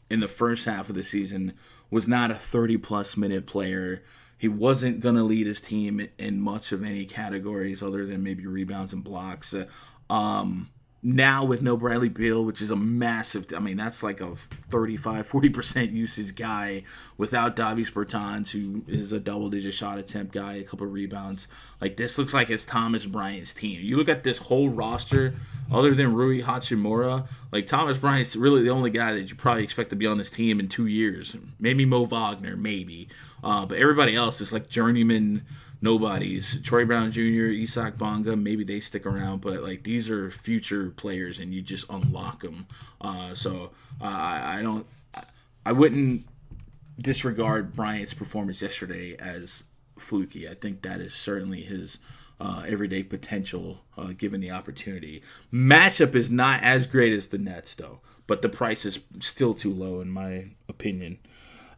Speaker 1: in the first half of the season, was not a 30-plus minute player. He wasn't going to lead his team in much of any categories other than maybe rebounds and blocks. Now with no Bradley Beal, which is a massive, that's like a 35-40% usage guy, without Davis Bertans, who is a double-digit shot attempt guy, a couple of rebounds. Like, this looks like it's Thomas Bryant's team. You look at this whole roster, other than Rui Hachimura, like, Thomas Bryant's really the only guy that you probably expect to be on this team in 2 years. Maybe Mo Wagner, maybe. But everybody else is like journeyman nobodies. Troy Brown Jr., Isak Bonga, maybe they stick around, but like these are future players, and you just unlock them. I wouldn't disregard Bryant's performance yesterday as fluky. I think that is certainly his everyday potential given the opportunity. Matchup is not as great as the Nets though, but the price is still too low in my opinion.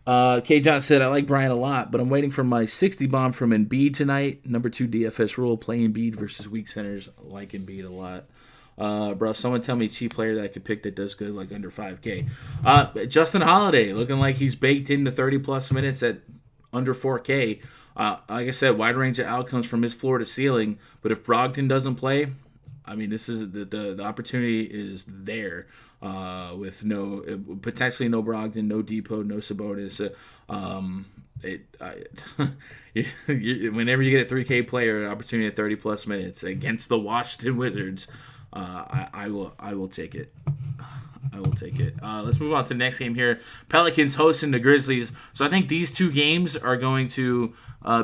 Speaker 1: K. John said, I like Bryant a lot, but I'm waiting for my 60 bomb from Embiid tonight. Number 2 DFS rule, play Embiid versus weak centers. I like Embiid a lot. Bro, someone tell me a cheap player that I could pick that does good, like under 5K. Justin Holiday, looking like he's baked into 30-plus minutes at under 4K. Like I said, wide range of outcomes from his floor to ceiling. But if Brogdon doesn't play, I mean, this is the opportunity is there with potentially no Brogdon, no Depot, no Sabonis. Whenever you get a 3K player, an opportunity at 30 plus minutes against the Washington Wizards, I will take it. I will take it. Let's move on to the next game here. Pelicans hosting the Grizzlies. So I think these two games are going to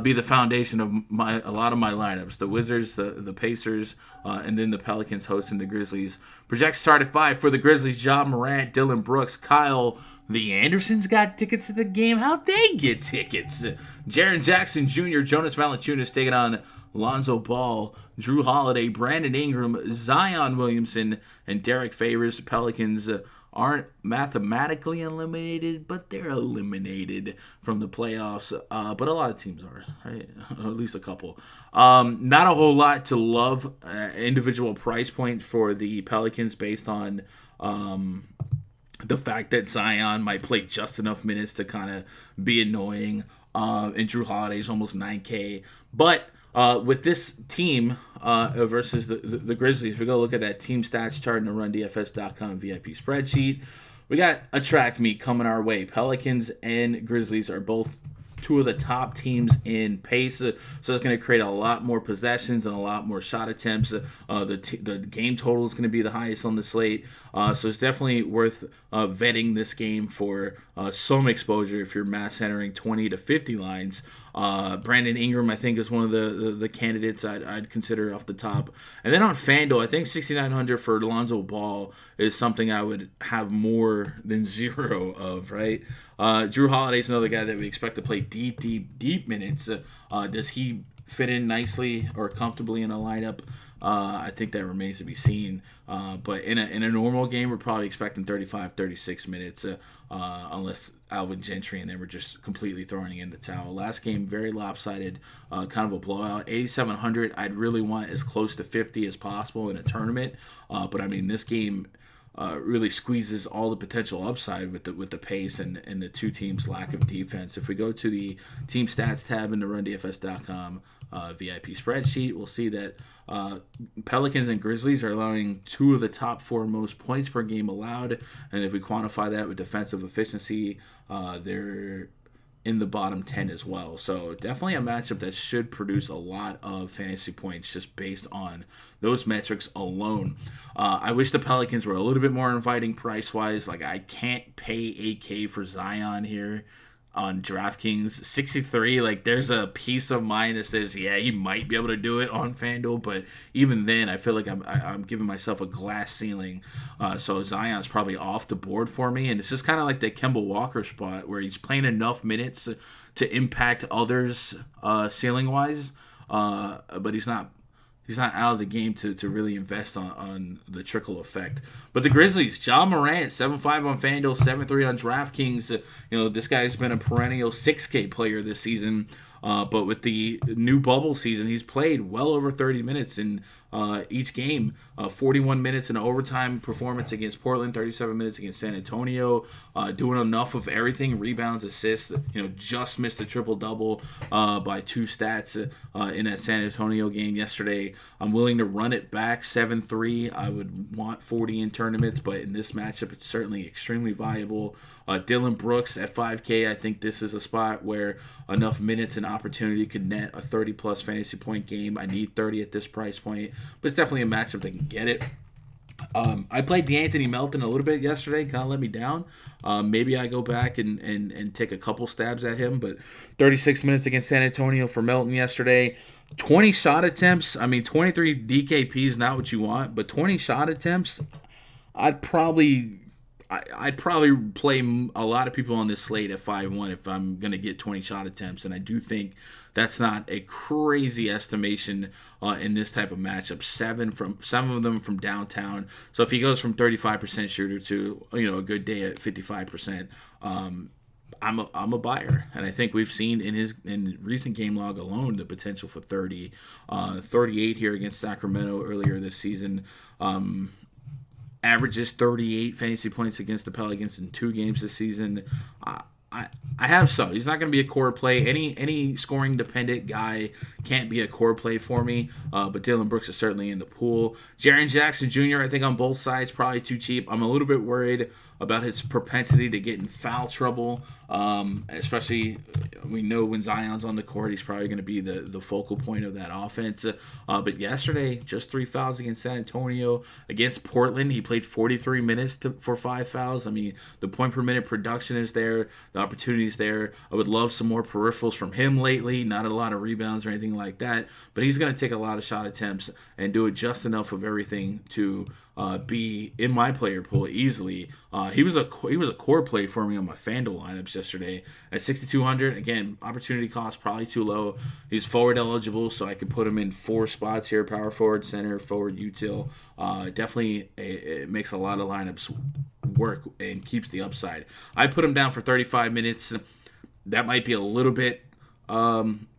Speaker 1: be the foundation of a lot of my lineups. The Wizards, the Pacers, and then the Pelicans hosting the Grizzlies. Project start at 5 for the Grizzlies. Ja Morant, Dylan Brooks, Kyle. The Andersons got tickets to the game. How'd they get tickets? Jaren Jackson Jr., Jonas Valanciunas taking on Lonzo Ball, Drew Holiday, Brandon Ingram, Zion Williamson, and Derek Favors. Pelicans aren't mathematically eliminated, but they're eliminated from the playoffs. But a lot of teams are, right? Or at least a couple. Not a whole lot to love. Individual price point for the Pelicans based on the fact that Zion might play just enough minutes to kind of be annoying. And Drew Holiday's almost 9K. But with this team versus the Grizzlies, if we go look at that team stats chart in the RunDFS.com VIP spreadsheet, we got a track meet coming our way. Pelicans and Grizzlies are both two of the top teams in pace, so it's going to create a lot more possessions and a lot more shot attempts. The game total is going to be the highest on the slate, so it's definitely worth vetting this game for some exposure if you're mass entering 20 to 50 lines. Brandon Ingram, I think, is one of the candidates I'd consider off the top. And then on FanDuel, I think 6,900 for Lonzo Ball is something I would have more than zero of, right? Drew Holiday's another guy that we expect to play deep minutes. Does he fit in nicely or comfortably in a lineup? I think that remains to be seen. But in a normal game, we're probably expecting 35, 36 minutes, unless Alvin Gentry and them were just completely throwing in the towel. Last game, very lopsided, kind of a blowout. 8,700, I'd really want as close to 50 as possible in a tournament. But I mean, this game really squeezes all the potential upside with the pace and the two teams' lack of defense. If we go to the team stats tab in the RunDFS.com VIP spreadsheet, we'll see that Pelicans and Grizzlies are allowing two of the top four most points per game allowed, and if we quantify that with defensive efficiency, they're in the bottom 10 as well. So definitely a matchup that should produce a lot of fantasy points just based on those metrics alone. I wish the Pelicans were a little bit more inviting price-wise. Like, I can't pay 8K for Zion here on DraftKings. 63, like, there's a piece of mind that says, yeah, he might be able to do it on FanDuel, but even then, I feel like I'm giving myself a glass ceiling. So Zion's probably off the board for me, and it's just kind of like the Kemba Walker spot where he's playing enough minutes to impact others ceiling-wise, but he's not out of the game to really invest on the trickle effect. But the Grizzlies, Ja Morant, 7.5 on FanDuel, 7.3 on DraftKings. This guy's been a perennial 6K player this season. But with the new bubble season, he's played well over 30 minutes in each game. 41 minutes in an overtime performance against Portland, 37 minutes against San Antonio. Doing enough of everything, rebounds, assists. Just missed a triple-double by two stats in that San Antonio game yesterday. I'm willing to run it back 7-3. I would want 40 in tournaments, but in this matchup, it's certainly extremely viable. Dylan Brooks at 5K, I think this is a spot where enough minutes and opportunity could net a 30-plus fantasy point game. I need 30 at this price point, but it's definitely a matchup that can get it. I played DeAnthony Melton a little bit yesterday, kind of let me down. Maybe I go back and take a couple stabs at him, but 36 minutes against San Antonio for Melton yesterday. 20 shot attempts. I mean, 23 DKP is not what you want, but 20 shot attempts, I'd probably play a lot of people on this slate at 5-1 if I'm going to get 20 shot attempts, and I do think that's not a crazy estimation in this type of matchup. Some of them from downtown. So if he goes from 35% shooter to a good day at 55%, I'm a buyer, and I think we've seen in recent game log alone the potential for 30, 38 here against Sacramento earlier this season. Averages 38 fantasy points against the Pelicans in 2 games this season. I have some. He's not going to be a core play. Any scoring dependent guy can't be a core play for me. But Dylan Brooks is certainly in the pool. Jaren Jackson Jr. I think on both sides probably too cheap. I'm a little bit worried about his propensity to get in foul trouble. Especially we know when Zion's on the court, he's probably going to be the focal point of that offense. But yesterday, just 3 fouls against San Antonio. Against Portland, he played 43 minutes for 5 fouls. I mean, the point per minute production is there. The opportunities there. I would love some more peripherals from him lately. Not a lot of rebounds or anything like that. But he's going to take a lot of shot attempts and do it just enough of everything to be in my player pool easily. He was a core play for me on my FanDuel lineups yesterday at 6,200. Again, opportunity cost probably too low. He's forward eligible, so I could put him in 4 spots here: power forward, center, forward, util. Definitely, it makes a lot of lineups work and keeps the upside. I put him down for 35 minutes. That might be a little bit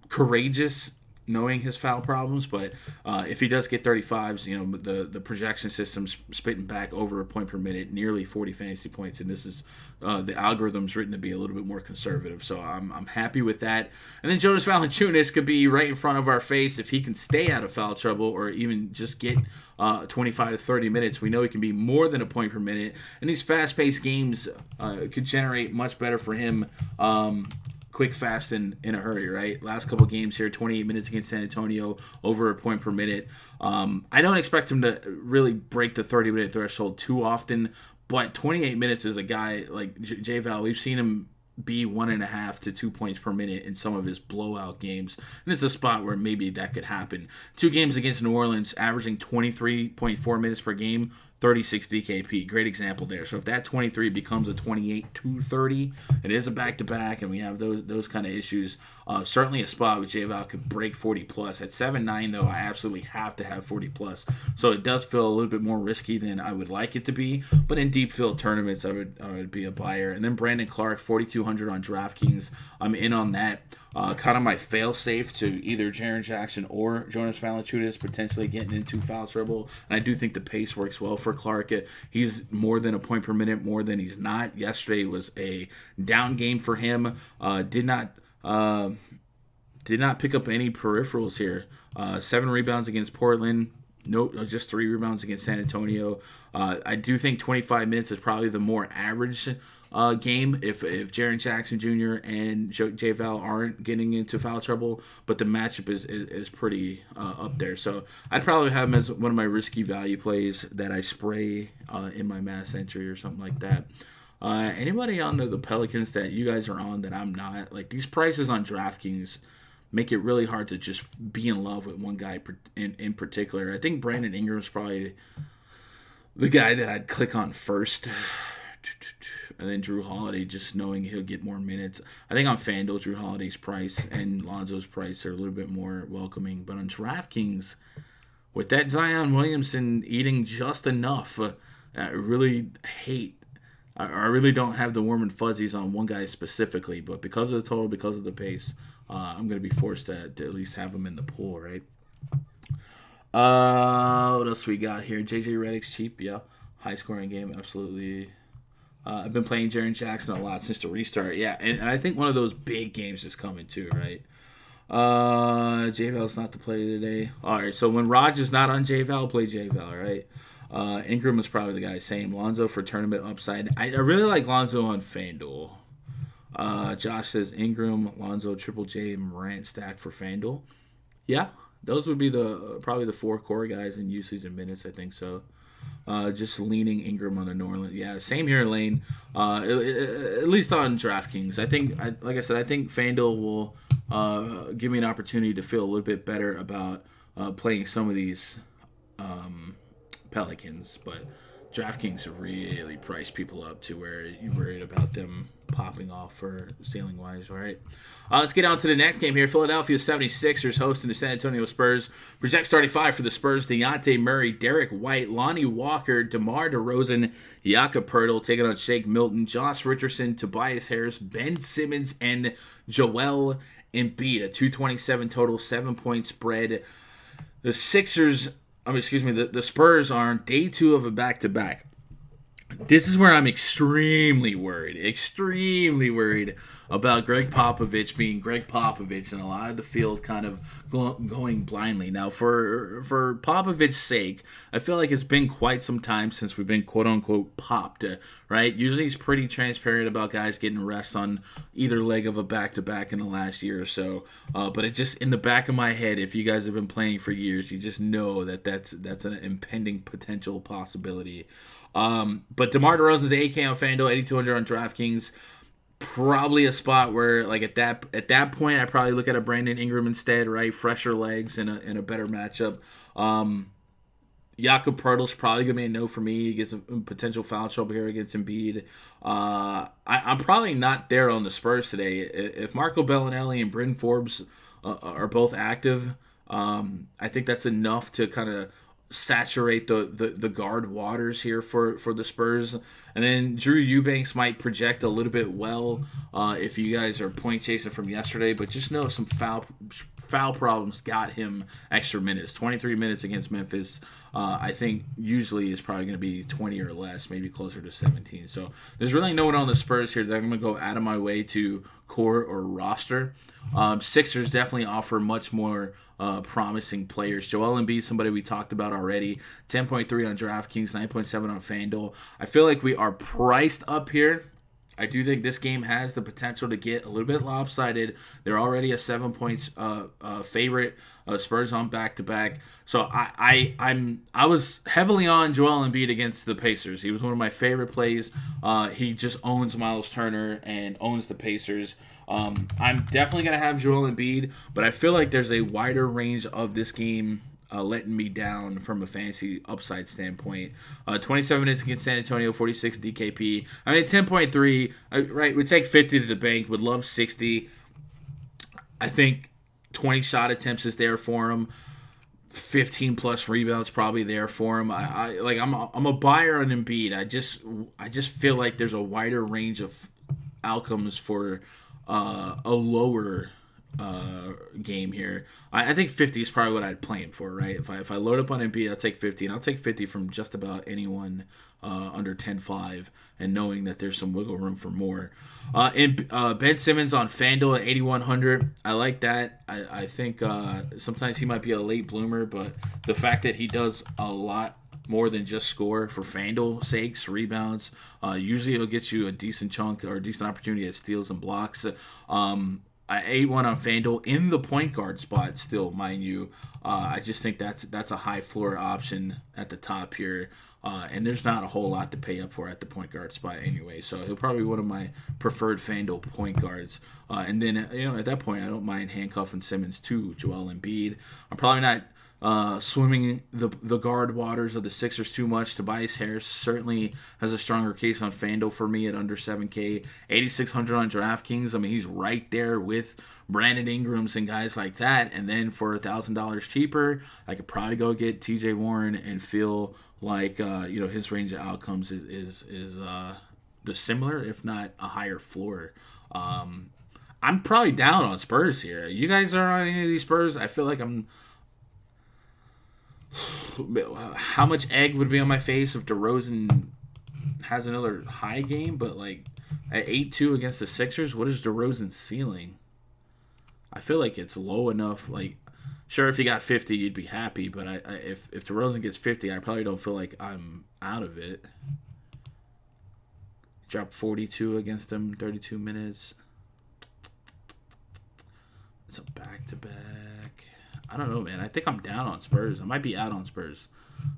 Speaker 1: courageous, knowing his foul problems, but if he does get 35s, the projection system's spitting back over a point per minute, nearly 40 fantasy points, and this is the algorithm's written to be a little bit more conservative, so I'm happy with that. And then Jonas Valanciunas could be right in front of our face if he can stay out of foul trouble or even just get 25 to 30 minutes. We know he can be more than a point per minute, and these fast-paced games could generate much better for him. Quick, fast, and in a hurry, right? Last couple games here, 28 minutes against San Antonio, over a point per minute. I don't expect him to really break the 30-minute threshold too often, but 28 minutes is a guy like J-Val. We've seen him be 1.5 to 2 points per minute in some of his blowout games. And it's a spot where maybe that could happen. 2 games against New Orleans, averaging 23.4 minutes per game, 36 DKP. Great example there. So if that 23 becomes a 28 to 30, it is a back-to-back, and we have those kind of issues. Certainly a spot where J-Val could break 40 plus. At 7-9, though, I absolutely have to have 40 plus. So it does feel a little bit more risky than I would like it to be. But in deep field tournaments, I would be a buyer. And then Brandon Clark, 4,200 on DraftKings. I'm in on that. Kind of my fail-safe to either Jaren Jackson or Jonas Valanciunas potentially getting into foul trouble. And I do think the pace works well for Clark. He's more than a point per minute, more than he's not. Yesterday was a down game for him. Did not pick up any peripherals here. 7 rebounds against Portland. Nope, just 3 rebounds against San Antonio. I do think 25 minutes is probably the more average game if Jaren Jackson Jr. and J-Val aren't getting into foul trouble, but the matchup is pretty up there. So I'd probably have him as one of my risky value plays that I spray in my mass entry or something like that. Anybody on the Pelicans that you guys are on that I'm not? Like, these prices on DraftKings make it really hard to just be in love with one guy in particular. I think Brandon Ingram's probably the guy that I'd click on first. And then Drew Holiday, just knowing he'll get more minutes. I think on FanDuel, Drew Holiday's price and Lonzo's price are a little bit more welcoming. But on DraftKings, with that Zion Williamson eating just enough, I really don't have the warm and fuzzies on one guy specifically. But because of the total, because of the pace, I'm going to be forced to at least have him in the pool, right? What else we got here? JJ Redick's cheap, yeah. High scoring game, absolutely. I've been playing Jaren Jackson a lot since the restart. Yeah, and I think one of those big games is coming too, right? J-Val's not the play today. All right, so when Raj is not on J-Val, play J-Val, right? Ingram was probably the guy. Same. Lonzo for tournament upside. I really like Lonzo on FanDuel. Josh says Ingram, Lonzo, Triple J, Morant stack for FanDuel. Yeah, those would be probably the 4 core guys in usage and minutes, I think so. Just leaning Ingram on the New Orleans. Yeah, same here, Lane. At least on DraftKings. I think FanDuel will give me an opportunity to feel a little bit better about playing some of these Pelicans, but DraftKings really price people up to where you're worried about them popping off for ceiling wise, all right? Let's get on to the next game here. Philadelphia 76ers hosting the San Antonio Spurs. Project starting 5 for the Spurs: Dejounte Murray, Derek White, Lonnie Walker, DeMar DeRozan, Jakob Poeltl taking on Shake Milton, Josh Richardson, Tobias Harris, Ben Simmons, and Joel Embiid. A 227 total, 7-point spread. The Spurs are on day 2 of a back-to-back. This is where I'm extremely worried about Greg Popovich being Greg Popovich and a lot of the field kind of going blindly. Now, for Popovich's sake, I feel like it's been quite some time since we've been quote unquote popped, right? Usually he's pretty transparent about guys getting rest on either leg of a back to back in the last year or so. But it just in the back of my head, if you guys have been playing for years, you just know that that's an impending potential possibility. But DeMar DeRozan's AK on FanDuel, 8,200 on DraftKings. Probably a spot where, like at that point, I probably look at a Brandon Ingram instead, right? Fresher legs and a better matchup. Jakob Poeltl's probably gonna be a no for me. He gets a potential foul trouble here against Embiid. I'm probably not there on the Spurs today. If Marco Bellinelli and Bryn Forbes are both active, I think that's enough to kind of saturate the guard waters here for the Spurs. And then Drew Eubanks might project a little bit well if you guys are point chasing from yesterday, but just know some foul problems got him extra minutes. 23 minutes against Memphis. I think usually is probably going to be 20 or less, maybe closer to 17. So there's really no one on the Spurs here that I'm going to go out of my way to core or roster. Sixers definitely offer much more promising players. Joel Embiid, somebody we talked about already, 10.3 on DraftKings, 9.7 on FanDuel. I feel like we are priced up here. I do think this game has the potential to get a little bit lopsided. They're already a 7 points favorite. Spurs on back-to-back. So I was heavily on Joel Embiid against the Pacers. He was one of my favorite plays. He just owns Miles Turner and owns the Pacers. I'm definitely going to have Joel Embiid, but I feel like there's a wider range of this game letting me down from a fantasy upside standpoint. 27 minutes against San Antonio, 46 DKP. I mean, 10.3, right? We take 50 to the bank. Would love 60. I think 20 shot attempts is there for him. 15 plus rebounds probably there for him. I'm a buyer on Embiid. I just feel like there's a wider range of outcomes for a lower game here. I think 50 is probably what I'd play him for, right? If I load up on Embiid, I'll take 50, and I'll take 50 from just about anyone under 10.5, and knowing that there's some wiggle room for more. And Ben Simmons on FanDuel at 8,100. I like that. I think sometimes he might be a late bloomer, but the fact that he does a lot more than just score for FanDuel sakes, rebounds. Usually it'll get you a decent chunk or a decent opportunity at steals and blocks. I 8-1 on FanDuel in the point guard spot still, mind you. I just think that's a high floor option at the top here. And there's not a whole lot to pay up for at the point guard spot anyway. So he'll probably be one of my preferred FanDuel point guards. And then, at that point, I don't mind handcuffing Simmons to Joel Embiid. I'm probably not swimming the guard waters of the Sixers too much. Tobias Harris certainly has a stronger case on FanDuel for me at under 7K. 8,600 on DraftKings. I mean, he's right there with Brandon Ingrams and guys like that. And then for $1,000 cheaper, I could probably go get TJ Warren and feel like his range of outcomes is the similar, if not a higher floor. I'm probably down on Spurs here. You guys are on any of these Spurs? I feel like I'm. How much egg would be on my face if DeRozan has another high game? But like at 8-2 against the Sixers, what is DeRozan's ceiling? I feel like it's low enough. Like, sure, if you got 50, you'd be happy. But if DeRozan gets 50, I probably don't feel like I'm out of it. Dropped 42 against him, 32 minutes. It's a back-to-back. I don't know, man. I think I'm down on Spurs. I might be out on Spurs,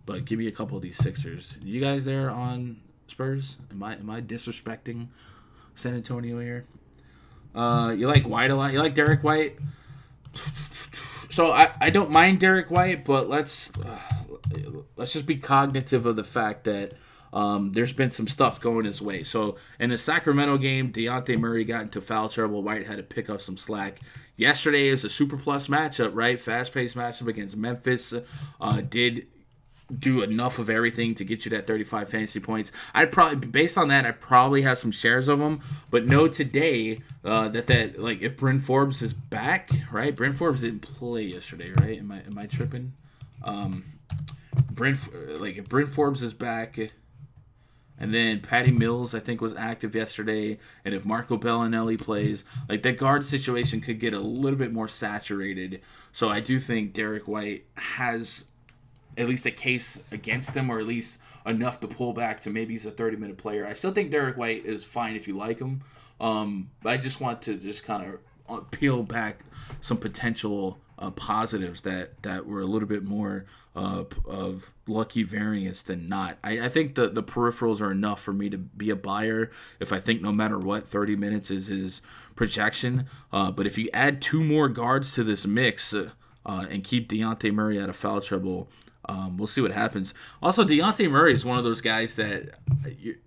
Speaker 1: but give me a couple of these Sixers. You guys there on Spurs? Am I disrespecting San Antonio here? You like White a lot? You like Derek White? So I don't mind Derek White, but let's just be cognitive of the fact that there's been some stuff going his way. So in the Sacramento game, Dejounte Murray got into foul trouble. White had to pick up some slack. Yesterday is a super plus matchup, right? Fast-paced matchup against Memphis. Did do enough of everything to get you that 35 fantasy points. Based on that, I probably have some shares of them. But know today that like if Bryn Forbes is back, right? Bryn Forbes didn't play yesterday, right? Am I tripping? If Bryn Forbes is back. And then Patty Mills, I think, was active yesterday. And if Marco Bellinelli plays, like that guard situation could get a little bit more saturated. So I do think Derek White has at least a case against him, or at least enough to pull back to maybe he's a 30-minute player. I still think Derek White is fine if you like him. But I just want to just kind of peel back some potential positives that were a little bit more of lucky variance than not. I think the peripherals are enough for me to be a buyer if I think no matter what 30 minutes is his projection. But if you add 2 more guards to this mix and keep Dejounte Murray out of foul trouble, we'll see what happens. Also, Dejounte Murray is one of those guys that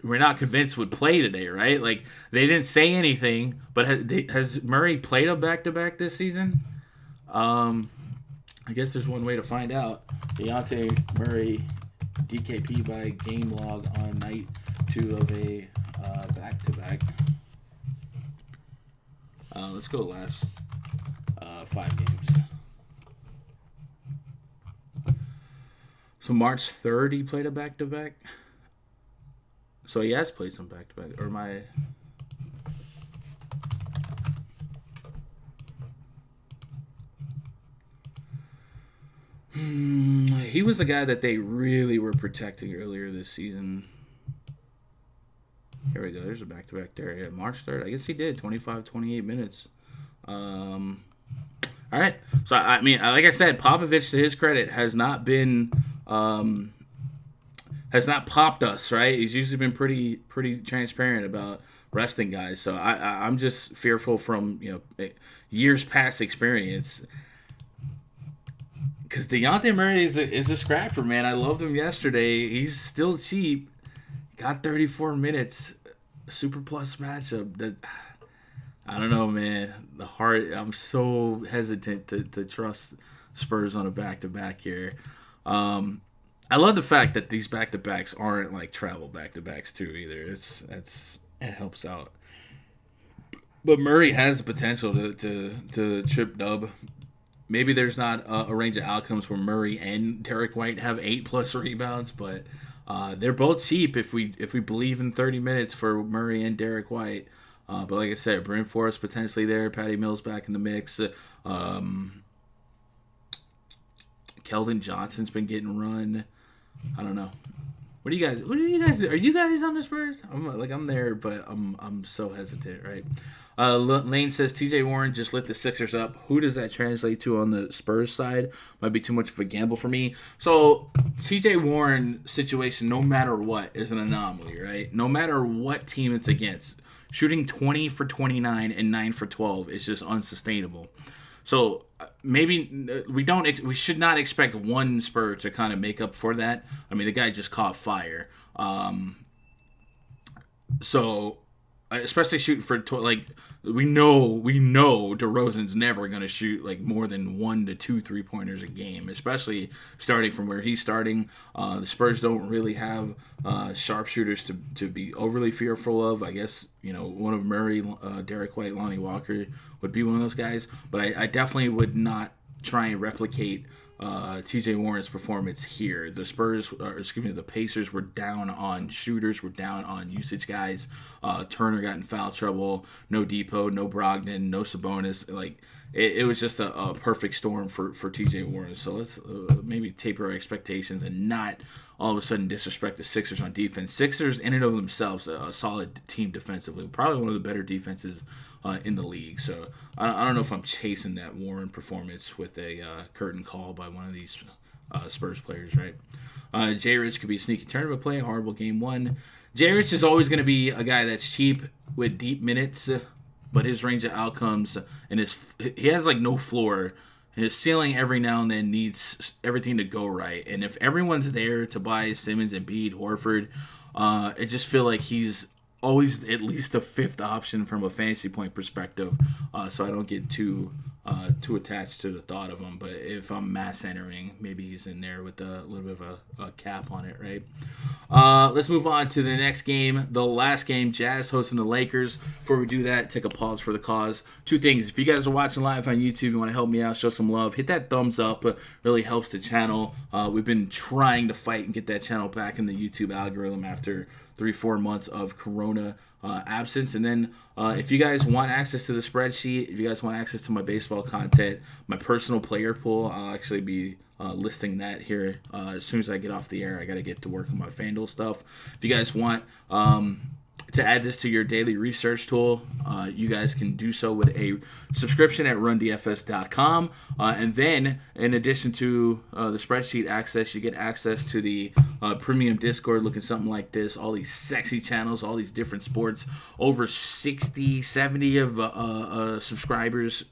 Speaker 1: we're not convinced would play today, right? Like, they didn't say anything, but has Murray played a back-to-back this season? I guess there's one way to find out. Dejounte Murray, DKP by game log on night 2 of a back-to-back. Let's go last 5 games. So March 3rd, he played a back-to-back. So he has played some back-to-back. Or my... He was the guy that they really were protecting earlier this season. Here we go. There's a back-to-back there. Yeah, March 3rd. I guess he did. 25, 28 minutes. All right. So, I mean, like I said, Popovich, to his credit, has not been... has not popped us, right? He's usually been pretty transparent about resting guys. So I'm just fearful from years past experience, because Dejounte Murray is a scrapper, man. I loved him yesterday. He's still cheap. Got 34 minutes, super plus matchup. That I don't know, man. I'm so hesitant to trust Spurs on a back-to-back here. I love the fact that these back-to-backs aren't like travel back-to-backs too either. It helps out. But Murray has the potential to trip dub. Maybe there's not a range of outcomes where Murray and Derek White have 8+ rebounds, but they're both cheap if we believe in 30 minutes for Murray and Derek White. But like I said, Bryn Forrest potentially there, Patty Mills back in the mix. Keldon Johnson's been getting run. I don't know. What do you guys? Are you guys on the Spurs? I'm there, but I'm so hesitant, right? Lane says TJ Warren just lit the Sixers up. Who does that translate to on the Spurs side? Might be too much of a gamble for me. So TJ Warren situation, no matter what, is an anomaly, right? No matter what team it's against, shooting 20 for 29 and 9 for 12 is just unsustainable. So maybe we should not expect one Spur to kind of make up for that. I mean, the guy just caught fire. So especially shooting for we know DeRozan's never going to shoot like more than 1 to 2 3-pointers a game, especially starting from where he's starting. The Spurs don't really have sharpshooters to be overly fearful of. I guess one of Murray, Derek White, Lonnie Walker would be one of those guys, but I definitely would not try and replicate TJ Warren's performance here. The Pacers were down on shooters, were down on usage guys. Turner got in foul trouble. No Depot, no Brogdon, no Sabonis. Like it was just a perfect storm for TJ Warren. So let's maybe taper our expectations and not all of a sudden disrespect the Sixers on defense. Sixers in and of themselves a solid team defensively, probably one of the better defenses in the league. So I don't know if I'm chasing that Warren performance with a curtain call by one of these Spurs players, right? J. Rich could be a sneaky tournament play, horrible game 1. J. Rich is always going to be a guy that's cheap with deep minutes, but his range of outcomes and he has like no floor. His ceiling every now and then needs everything to go right. And if everyone's there, Tobias, Simmons, Embiid, Horford, I just feel like he's always at least a 5th option from a fantasy point perspective. So I don't get too attached to the thought of him. But if I'm mass entering, maybe he's in there with a little bit of a cap on it, right? Let's move on to the next game, the last game, Jazz hosting the Lakers. Before we do that, take a pause for the cause. 2 things. If you guys are watching live on YouTube, you want to help me out, show some love, hit that thumbs up. It really helps the channel. We've been trying to fight and get that channel back in the YouTube algorithm after 3-4 months of Corona absence. And then if you guys want access to the spreadsheet, if you guys want access to my baseball content, my personal player pool, I'll actually be listing that here as soon as I get off the air. I got to get to work on my FanDuel stuff. If you guys want to add this to your daily research tool, you guys can do so with a subscription at rundfs.com. And then, in addition to the spreadsheet access, you get access to the premium Discord looking something like this. All these sexy channels, all these different sports. Over 60, 70 of subscribers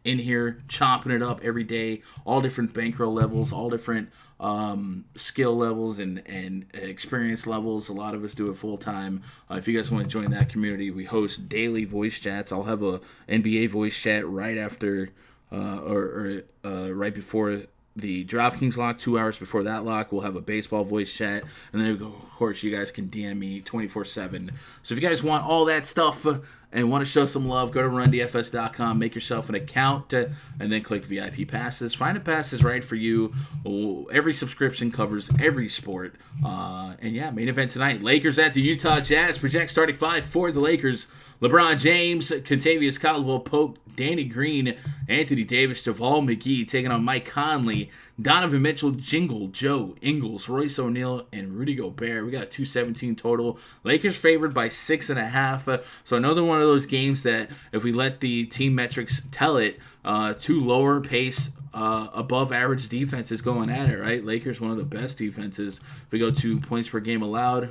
Speaker 1: in here, chopping it up every day. All different bankroll levels, all different skill levels and experience levels. A lot of us do it full time. If you guys want to join that community, we host daily voice chats. I'll have a NBA voice chat right after or right before the DraftKings lock. 2 hours before that lock, we'll have a baseball voice chat, and then of course you guys can DM me 24/7. So if you guys want all that stuff and want to show some love, go to rundfs.com, make yourself an account, and then click VIP passes. Find a pass is right for you. Every subscription covers every sport. And yeah, main event tonight, Lakers at the Utah Jazz. Project starting five for the Lakers: LeBron James, Kentavious Caldwell-Pope, Danny Green, Anthony Davis, JaVale McGee taking on Mike Conley, Donovan Mitchell, Jingle, Joe Ingles, Royce O'Neal, and Rudy Gobert. We got 217 total. Lakers favored by 6.5. So another one of those games that if we let the team metrics tell it, two lower pace, above average defenses going at it, right? Lakers, one of the best defenses. If we go to points per game allowed,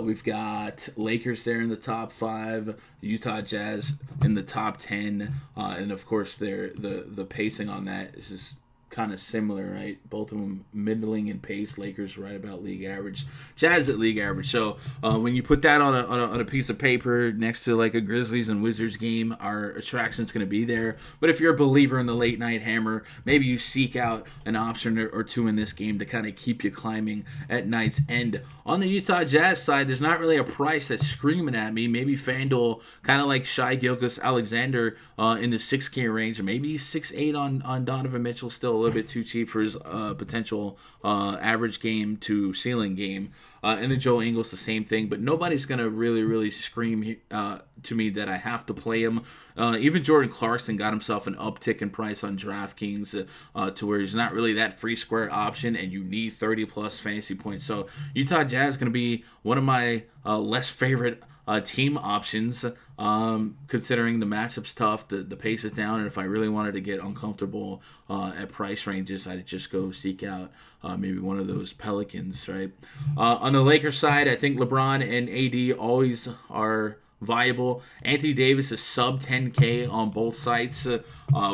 Speaker 1: we've got Lakers there in the top 5, Utah Jazz in the top 10, and of course the pacing on that is just kind of similar, right? Both of them middling in pace. Lakers right about league average, Jazz at league average. So when you put that on a piece of paper next to like a Grizzlies and Wizards game, our attraction's going to be there. But if you're a believer in the late night hammer, maybe you seek out an option or two in this game to kind of keep you climbing at night's end. On the Utah Jazz side, there's not really a price that's screaming at me. Maybe FanDuel, kind of like Shai Gilgeous-Alexander in the 6K range, or maybe 6.8 on Donovan Mitchell, still a little bit too cheap for his potential average game to ceiling game. And then Joe Ingles, the same thing. But nobody's going to really scream to me that I have to play him. Even Jordan Clarkson got himself an uptick in price on DraftKings to where he's not really that free square option, and you need 30-plus fantasy points. So Utah Jazz is going to be one of my less favorite team options, considering the matchup's tough, the pace is down, and if I really wanted to get uncomfortable at price ranges, I'd just go seek out maybe one of those Pelicans, right? On the Lakers side, I think LeBron and AD always are viable. Anthony Davis is sub 10K on both sites.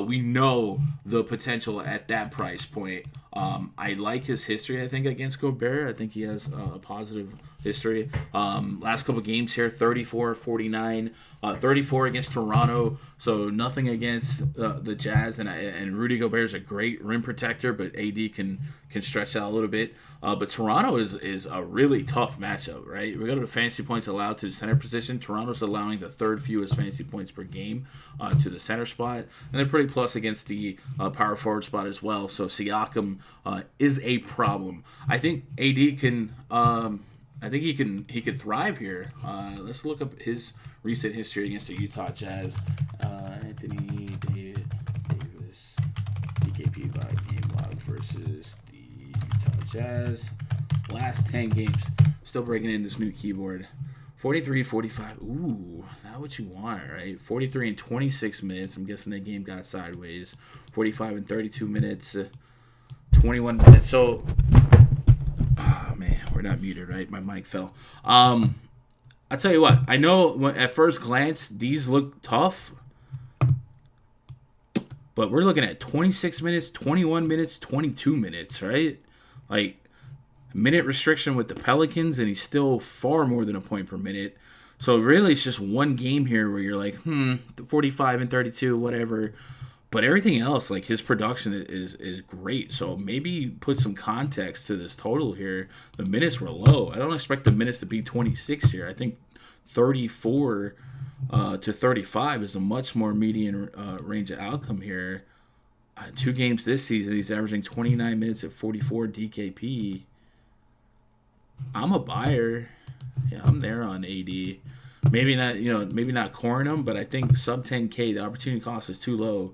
Speaker 1: We know the potential at that price point. I like his history, I think, against Gobert. I think he has a positive history. Last couple games here, 34, 49, 34 against Toronto. So nothing against the Jazz. And Rudy Gobert is a great rim protector, but AD can stretch out a little bit. But Toronto is a really tough matchup, right? We go to the fantasy points allowed to the center position. Toronto's allowing the third fewest fantasy points per game to the center spot. And they're pretty plus against the power forward spot as well. So Siakam is a problem. I think AD can. I think he could thrive here. Let's look up his recent history against the Utah Jazz. Anthony Davis, DKP by game log versus the Utah Jazz. Last 10 games. Still breaking in this new keyboard. 43, 45. Ooh, not what you want, right? 43 and 26 minutes. I'm guessing that game got sideways. 45 and 32 minutes. 21 minutes. So, oh man, we're not muted, right? My mic fell. I'll tell you what. I know at first glance these look tough, but we're looking at 26 minutes, 21 minutes, 22 minutes, right? Like, minute restriction with the Pelicans, and he's still far more than a point per minute. So really, it's just one game here where you're like, 45 and 32, whatever. But everything else, like his production is great. So maybe put some context to this total here. The minutes were low. I don't expect the minutes to be 26 here. I think 34 to 35 is a much more median range of outcome here. 2 games this season, he's averaging 29 minutes at 44 DKP. I'm a buyer. Yeah, I'm there on AD. Maybe not coring him, but I think sub 10K, the opportunity cost is too low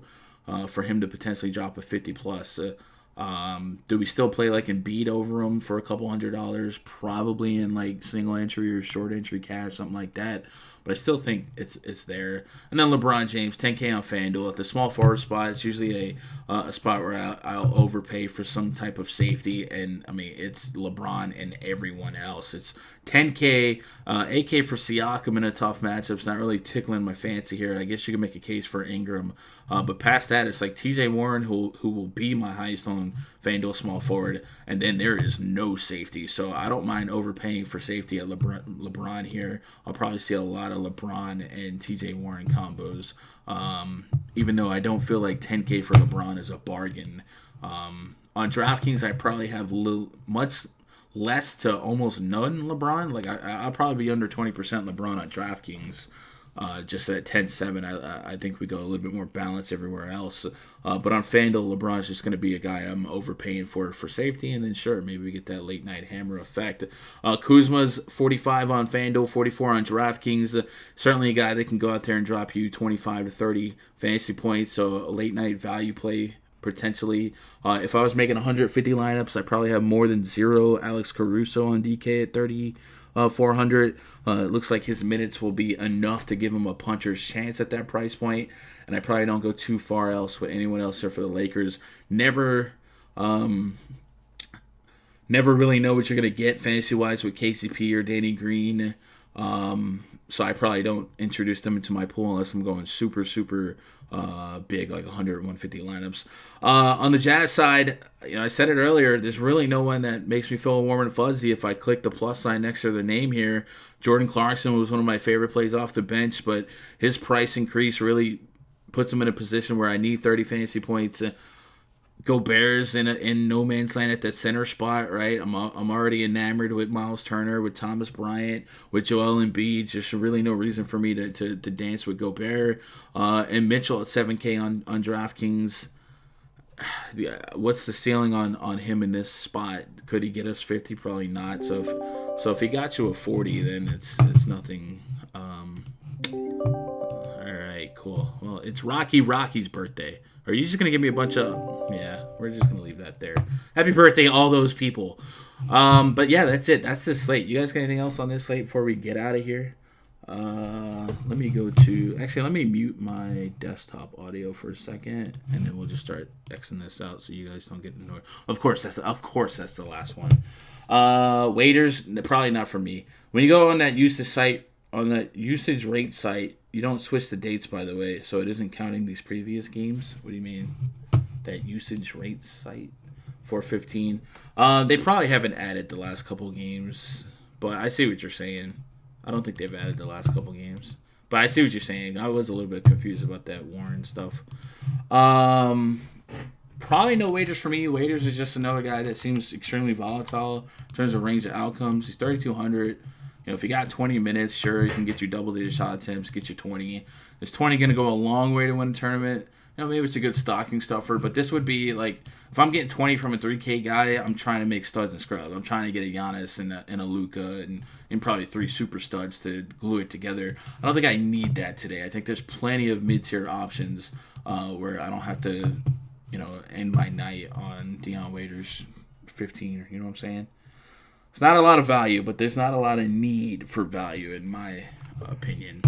Speaker 1: for him to potentially drop a 50 plus. Do we still play like Embiid over him for a couple $100? Probably in like single entry or short entry cash, something like that. But I still think it's there. And then LeBron James, 10K on FanDuel at the small forward spot. It's usually a spot where I'll overpay for some type of safety, and I mean it's LeBron and everyone else. It's 10K, 8K for Siakam in a tough matchup. It's not really tickling my fancy here. I guess you can make a case for Ingram, but past that, it's like TJ Warren who will be my highest on FanDuel small forward, and then there is no safety. So I don't mind overpaying for safety at LeBron here. I'll probably see a lot of LeBron and TJ Warren combos, even though I don't feel like 10K for LeBron is a bargain. On DraftKings, I probably have much less to almost none LeBron. Like I'll probably be under 20% LeBron on DraftKings. Just at 10-7, I think we go a little bit more balanced everywhere else. But on FanDuel, LeBron's just going to be a guy I'm overpaying for safety, and then sure, maybe we get that late night hammer effect. Kuzma's 45 on FanDuel, 44 on DraftKings. Certainly a guy that can go out there and drop you 25 to 30 fantasy points, so a late night value play potentially. If I was making 150 lineups, I probably have more than zero Alex Caruso on DK at 30. 400. It looks like his minutes will be enough to give him a puncher's chance at that price point, and I probably don't go too far else with anyone else here for the Lakers. Never really know what you're going to get fantasy-wise with KCP or Danny Green, so I probably don't introduce them into my pool unless I'm going super big, like 100, 150 lineups. On the Jazz side, I said it earlier, there's really no one that makes me feel warm and fuzzy if I click the plus sign next to their name here. Jordan Clarkson was one of my favorite plays off the bench, but his price increase really puts him in a position where I need 30 fantasy points. Gobert's in no man's land at the center spot, right? I'm already enamored with Miles Turner, with Thomas Bryant, with Joel Embiid. Just really no reason for me to dance with Gobert. And Mitchell at 7K on DraftKings. What's the ceiling on him in this spot? Could he get us 50? Probably not. So if he got you a 40, then it's nothing. All right, cool. Well, it's Rocky's birthday. Are you just going to give me a bunch of... Yeah, we're just going to leave that there. Happy birthday, all those people. But yeah, that's it. That's the slate. You guys got anything else on this slate before we get out of here? Let me go to... Actually, let me mute my desktop audio for a second, and then we'll just start Xing this out so you guys don't get annoyed. Of course, that's the last one. Waiters, probably not for me. When you go on that usage rate site, you don't switch the dates, by the way, so it isn't counting these previous games. What do you mean? That usage rate site? 415. They probably haven't added the last couple games, but I see what you're saying. I don't think they've added the last couple games, but I see what you're saying. I was a little bit confused about that Warren stuff. Probably no Waiters for me. Waiters is just another guy that seems extremely volatile in terms of range of outcomes. He's 3,200. If you got 20 minutes, sure, he can get you double-digit shot attempts, get you 20. Is 20 going to go a long way to win a tournament? Maybe it's a good stocking stuffer, but this would be like, if I'm getting 20 from a 3K guy, I'm trying to make studs and scrubs. I'm trying to get a Giannis and a Luka and probably 3 super studs to glue it together. I don't think I need that today. I think there's plenty of mid-tier options where I don't have to, end my night on Dion Waiters 15, you know what I'm saying? It's not a lot of value, but there's not a lot of need for value, in my opinion.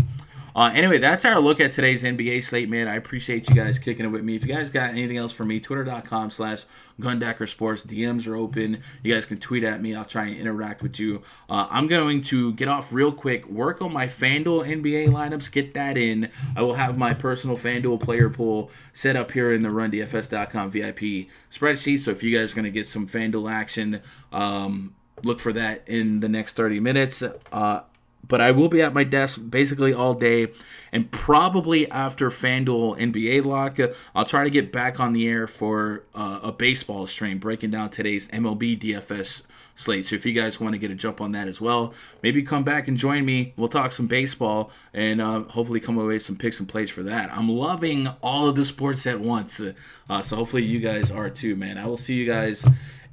Speaker 1: Anyway, that's our look at today's NBA slate, man. I appreciate you guys kicking it with me. If you guys got anything else for me, twitter.com/GundackerSports. DMs are open. You guys can tweet at me. I'll try and interact with you. I'm going to get off real quick, work on my FanDuel NBA lineups, get that in. I will have my personal FanDuel player pool set up here in the RunDFS.com VIP spreadsheet. So if you guys are going to get some FanDuel action, look for that in the next 30 minutes. But I will be at my desk basically all day, and probably after FanDuel NBA lock, I'll try to get back on the air for a baseball stream breaking down today's MLB DFS slate. So if you guys want to get a jump on that as well, maybe come back and join me. We'll talk some baseball and hopefully come away with some picks and plays for that. I'm loving all of the sports at once, so hopefully you guys are too, man. I will see you guys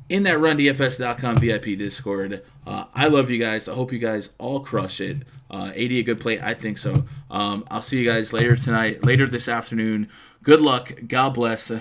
Speaker 1: in that RunDFS.com VIP Discord. I love you guys. I hope you guys all crush it. 80 a good play? I think so. I'll see you guys later tonight, later this afternoon. Good luck. God bless.